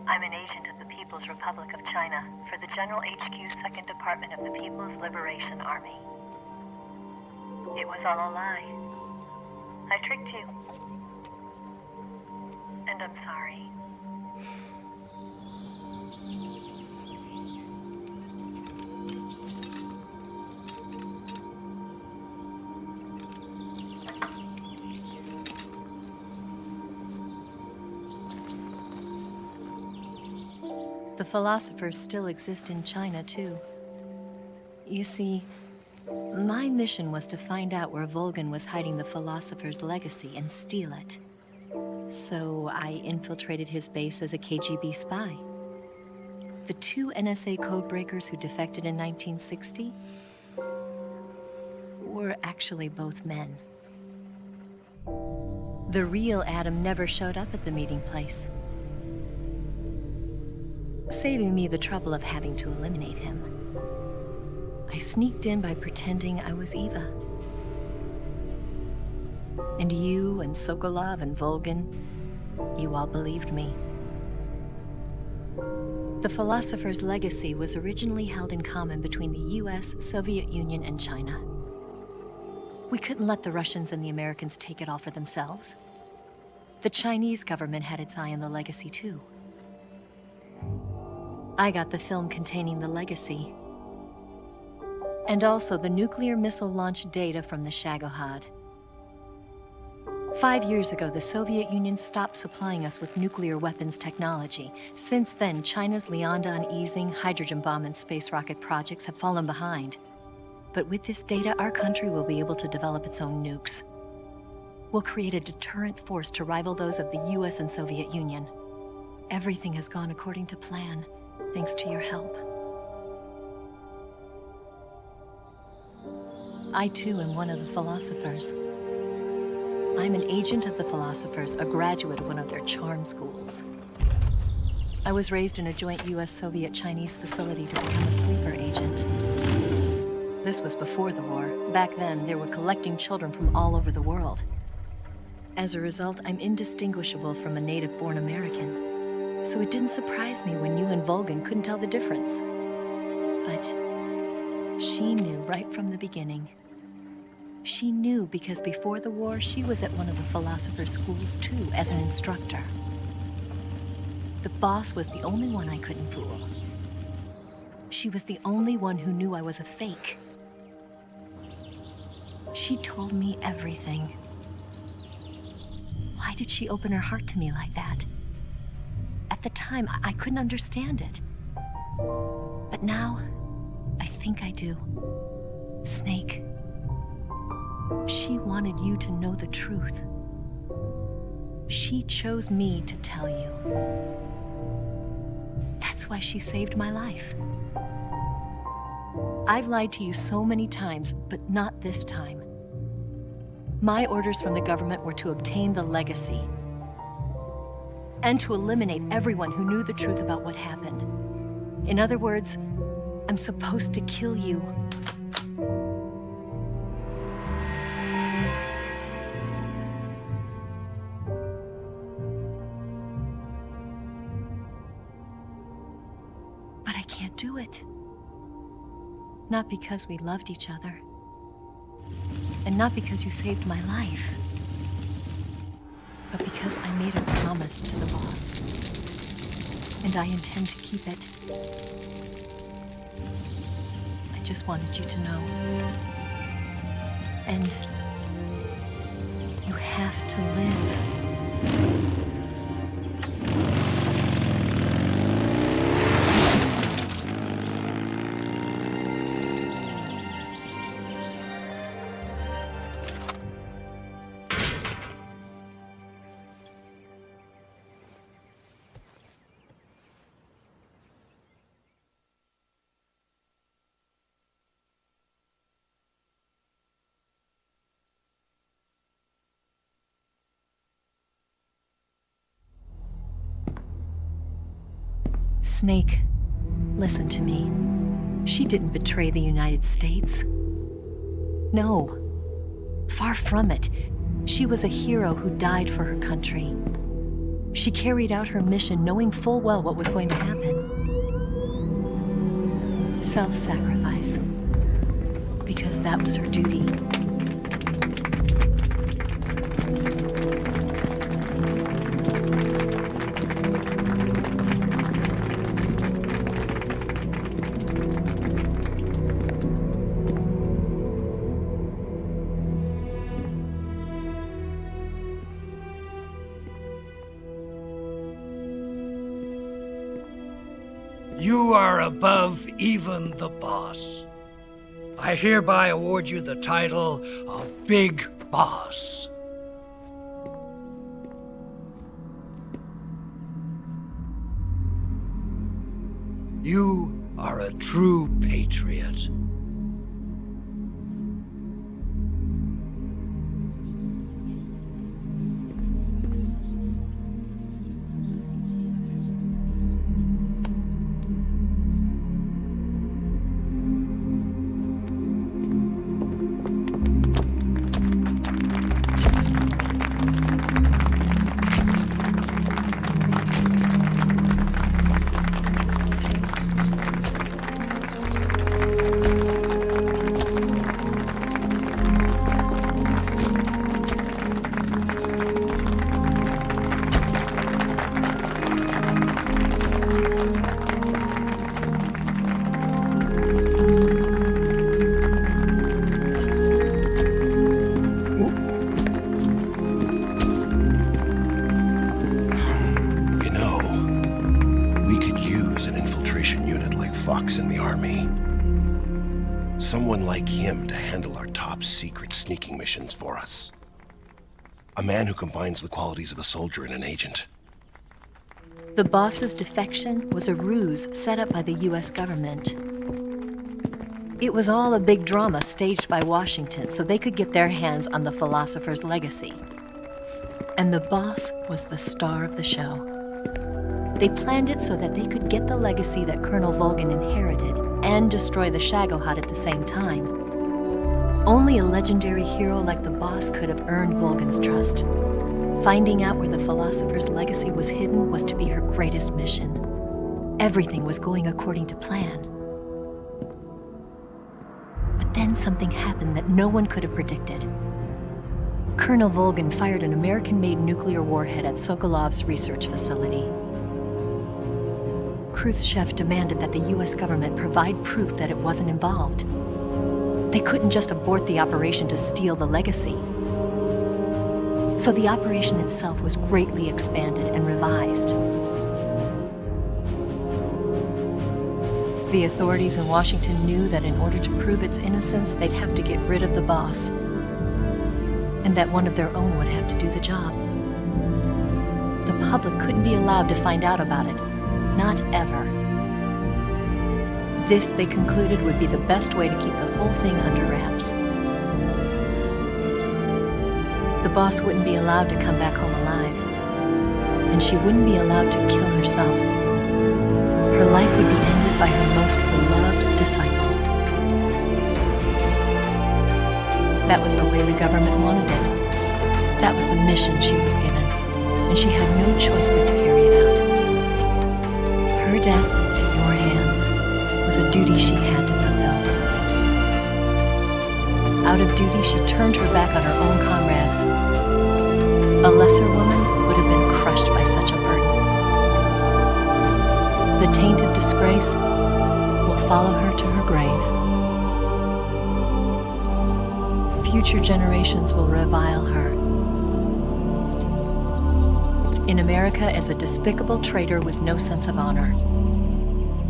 I'm an agent of the People's Republic of China for the General HQ 2nd Department of the People's Liberation Army. It was all a lie. I tricked you. And I'm sorry. The philosophers still exist in China, too. You see, my mission was to find out where Volgin was hiding the philosopher's legacy and steal it. So I infiltrated his base as a KGB spy. The 2 NSA codebreakers who defected in 1960 were actually both men. The real Adam never showed up at the meeting place, saving me the trouble of having to eliminate him. I sneaked in by pretending I was Eva. And you and Sokolov and Volgin, you all believed me. The philosopher's legacy was originally held in common between the US, Soviet Union, and China. We couldn't let the Russians and the Americans take it all for themselves. The Chinese government had its eye on the legacy too. I got the film containing the legacy, and also the nuclear missile launch data from the Shagohod. 5 years ago, the Soviet Union stopped supplying us with nuclear weapons technology. Since then, China's Liaodong easing, hydrogen bomb, and space rocket projects have fallen behind. But with this data, our country will be able to develop its own nukes. We'll create a deterrent force to rival those of the US and Soviet Union. Everything has gone according to plan, thanks to your help. I too am one of the philosophers. I'm an agent of the philosophers, a graduate of one of their charm schools. I was raised in a joint US-Soviet-Chinese facility to become a sleeper agent. This was before the war. Back then, they were collecting children from all over the world. As a result, I'm indistinguishable from a native-born American. So it didn't surprise me when you and Volgin couldn't tell the difference. But she knew right from the beginning. She knew because before the war, she was at one of the philosopher's schools too, as an instructor. The boss was the only one I couldn't fool. She was the only one who knew I was a fake. She told me everything. Why did she open her heart to me like that? At the time, I couldn't understand it. But now, I think I do. Snake. She wanted you to know the truth. She chose me to tell you. That's why she saved my life. I've lied to you so many times, but not this time. My orders from the government were to obtain the legacy and to eliminate everyone who knew the truth about what happened. In other words, I'm supposed to kill you. do it. Not because we loved each other. And not because you saved my life. But because I made a promise to the boss. And I intend to keep it. I just wanted you to know. And you have to live. Snake, listen to me. She didn't betray the United States. No. Far from it. She was a hero who died for her country. She carried out her mission knowing full well what was going to happen. Self-sacrifice. Because that was her duty. You are above even the boss. I hereby award you the title of Big Boss. You are a true patriot. Someone like him to handle our top secret sneaking missions for us. A man who combines the qualities of a soldier and an agent. The boss's defection was a ruse set up by the US government. It was all a big drama staged by Washington so they could get their hands on the philosopher's legacy. And the boss was the star of the show. They planned it so that they could get the legacy that Colonel Volgin inherited and destroy the Shagohod at the same time. Only a legendary hero like the boss could have earned Volgin's trust. Finding out where the philosopher's legacy was hidden was to be her greatest mission. Everything was going according to plan. But then something happened that no one could have predicted. Colonel Volgin fired an American-made nuclear warhead at Sokolov's research facility. Khrushchev demanded that the US government provide proof that it wasn't involved. They couldn't just abort the operation to steal the legacy. So the operation itself was greatly expanded and revised. The authorities in Washington knew that in order to prove its innocence, they'd have to get rid of the boss, and that one of their own would have to do the job. The public couldn't be allowed to find out about it. Not ever. This, they concluded, would be the best way to keep the whole thing under wraps. The boss wouldn't be allowed to come back home alive, and she wouldn't be allowed to kill herself. Her life would be ended by her most beloved disciple. That was the way the government wanted it. That was the mission she was given, and she had no choice but to carry it out. Her death in your hands. was a duty she had to fulfill. Out of duty, she turned her back on her own comrades. A lesser woman would have been crushed by such a burden. The taint of disgrace will follow her to her grave. Future generations will revile her. In America as a despicable traitor with no sense of honor.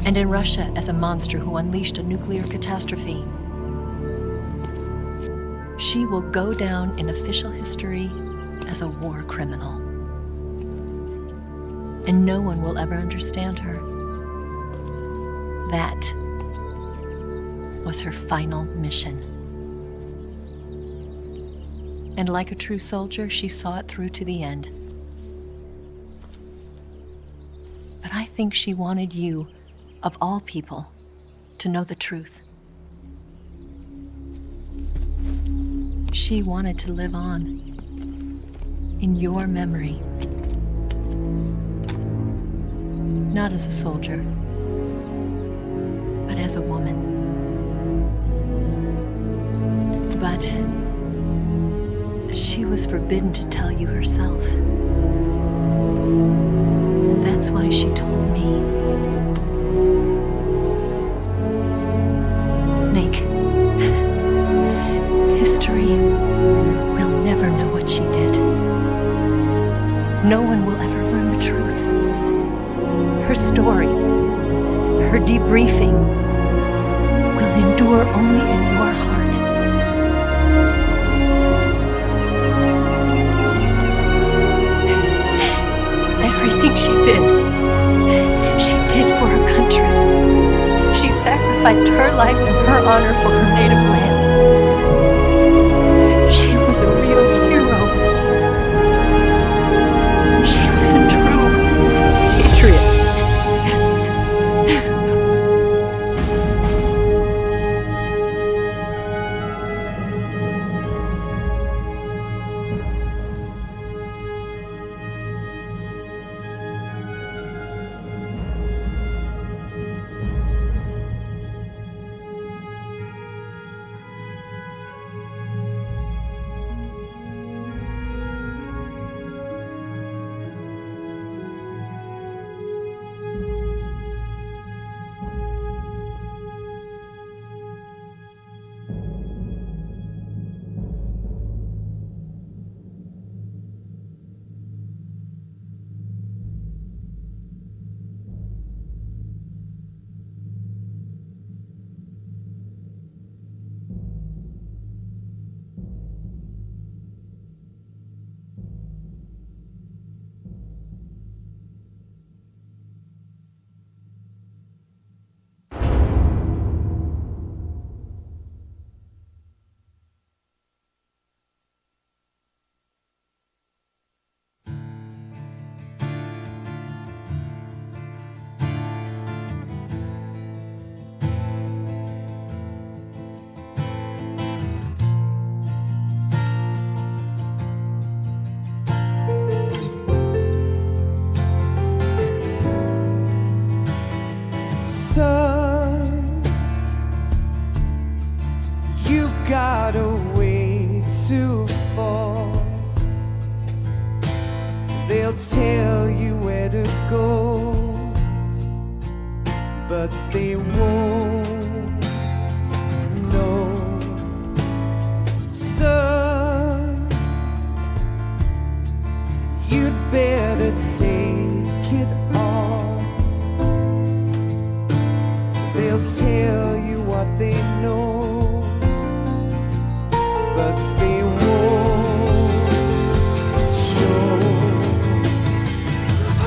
And in Russia as a monster who unleashed a nuclear catastrophe. She will go down in official history as a war criminal. And no one will ever understand her. That was her final mission. And like a true soldier, she saw it through to the end. But I think she wanted you, of all people, to know the truth. She wanted to live on in your memory. Not as a soldier, but as a woman. But she was forbidden to tell you herself. And that's why she told me. Snake, history will never know what she did. No one will ever learn the truth. Her story, her debriefing, will endure only in your heart. Everything she did for her country. She sacrificed her life and her honor for her native land. She was a real hero. She was a true patriot. got a way to fall. They'll tell you where to go, but they won't know. Son, you'd better take it all. They'll tell you what they know, but they won't show.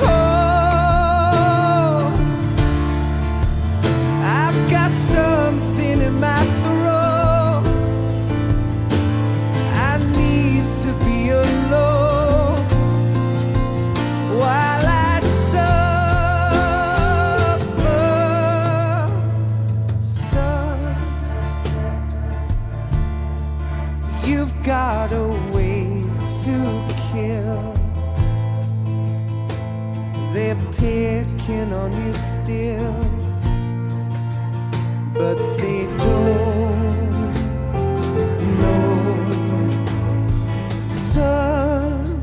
Oh, I've got something in my throat. I need to be alone while I suffer. Son, you've got a way to kill. They're picking on you still. but they don't know. Son,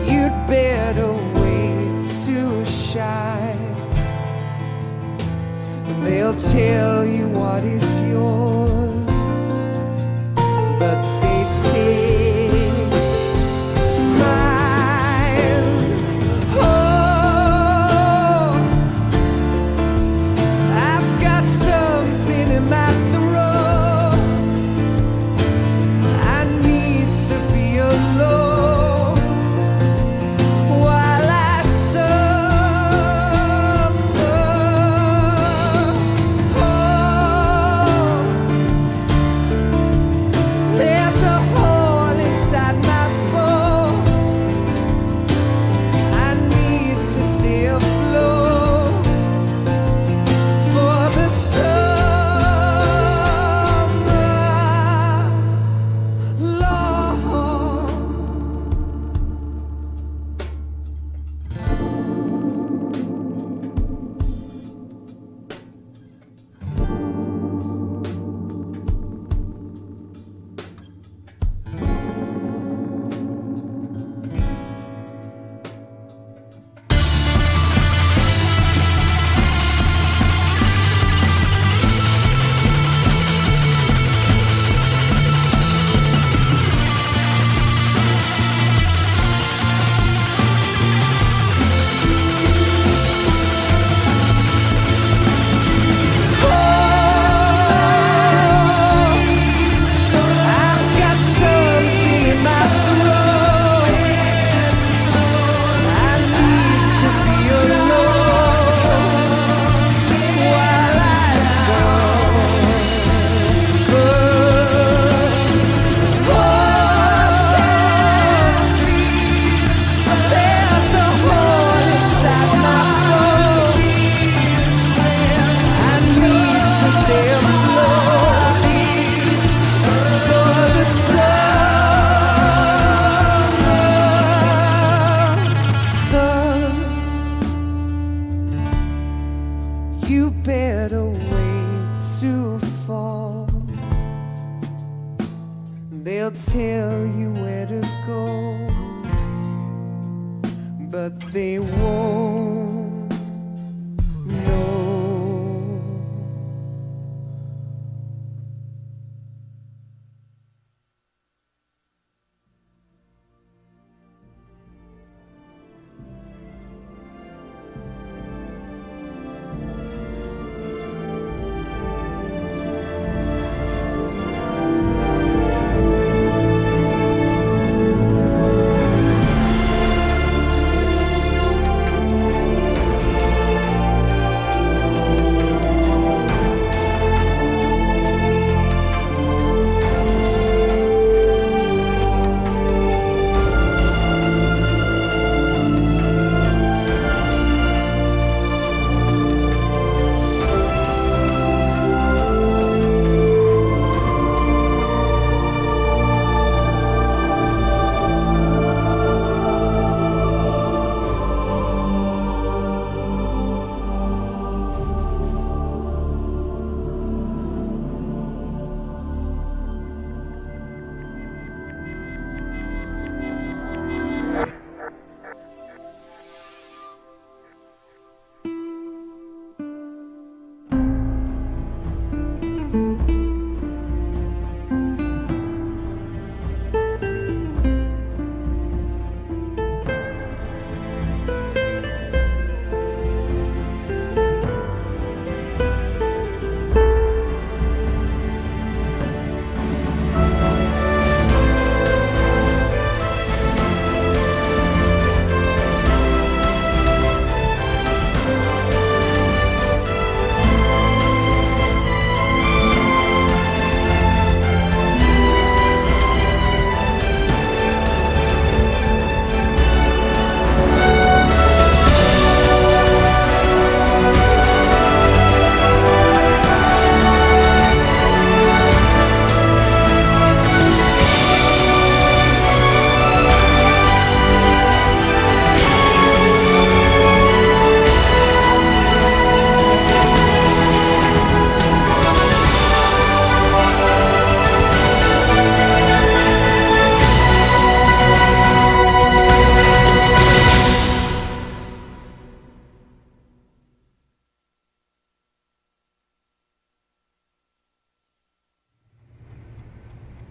you'd better wait to shine. They'll tell you what is yours, but they take mine. Oh, I've got something in my throat. I need to be alone while I suffer. There's a hole inside my bones. I need to stay afloat for the summer, Lord. I've got something in my throat. I need to be alone while I suffer. There's a hole inside my bones. I need to stay afloat for the summer. Son, you better wait to fall. They'll tell you where to go, but they won't know.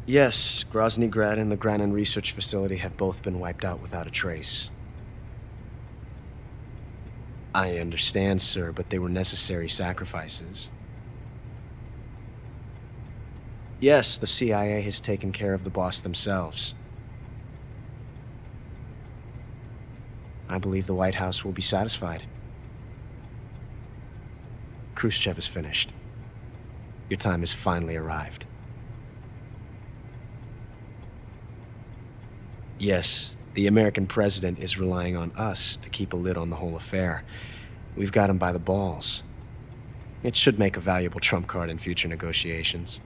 Yes, Grozny Grad and the Granin Research Facility have both been wiped out without a trace. I understand, sir, but they were necessary sacrifices. Yes, the CIA has taken care of the boss themselves. I believe the White House will be satisfied. Khrushchev is finished. Your time has finally arrived. Yes, the American president is relying on us to keep a lid on the whole affair. We've got him by the balls. It should make a valuable trump card in future negotiations.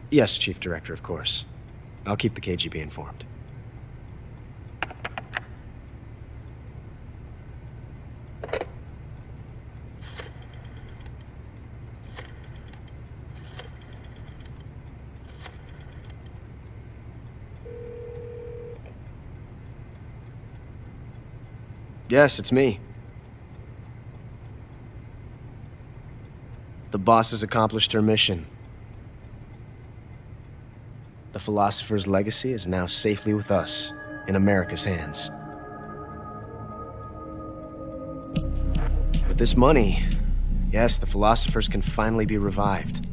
Yes, Chief Director, of course. I'll keep the KGB informed. Yes, it's me. The boss has accomplished her mission. The philosopher's legacy is now safely with us, in America's hands. With this money, yes, the philosophers can finally be revived.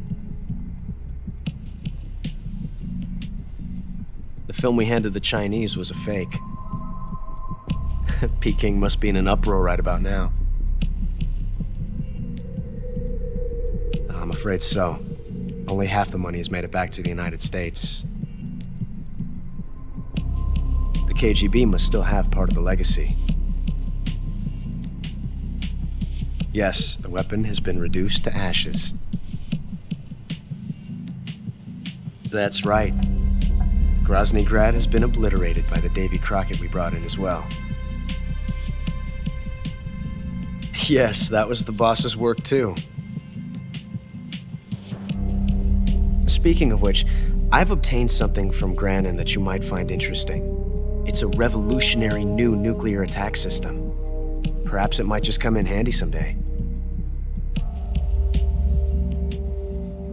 The film we handed the Chinese was a fake. Peking must be in an uproar right about now. I'm afraid so. Only half the money has made it back to the United States. The KGB must still have part of the legacy. Yes, the weapon has been reduced to ashes. That's right. Grozny Grad has been obliterated by the Davy Crockett we brought in as well. Yes, that was the boss's work too. Speaking of which, I've obtained something from Granin that you might find interesting. It's a revolutionary new nuclear attack system. Perhaps it might just come in handy someday.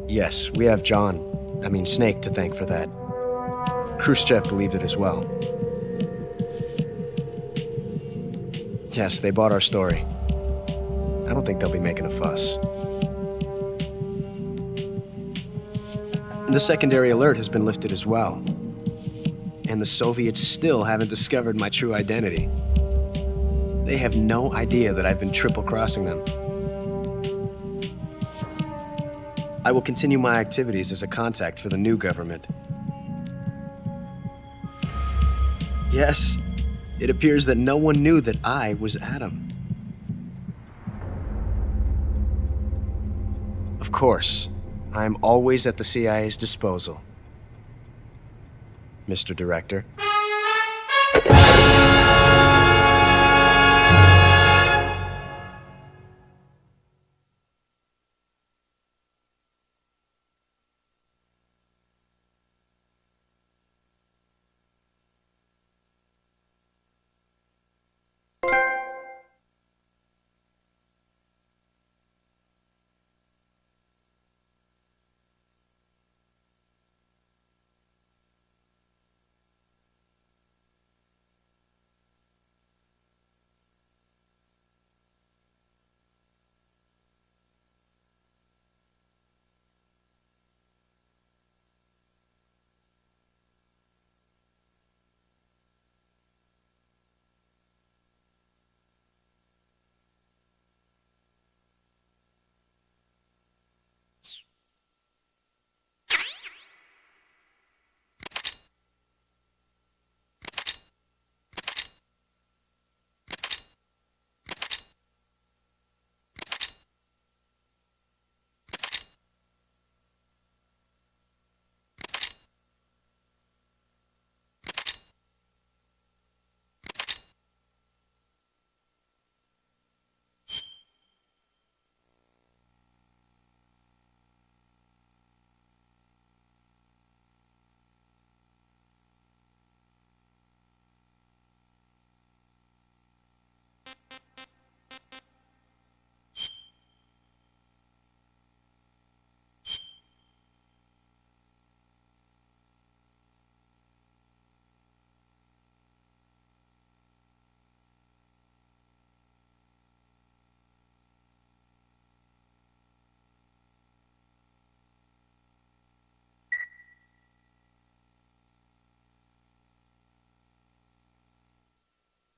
Yes, we have Snake to thank for that. Khrushchev believed it as well. Yes, they bought our story. I don't think they'll be making a fuss. The secondary alert has been lifted as well. And the Soviets still haven't discovered my true identity. They have no idea that I've been triple-crossing them. I will continue my activities as a contact for the new government. Yes, it appears that no one knew that I was Adam. Of course, I'm always at the CIA's disposal, Mr. Director.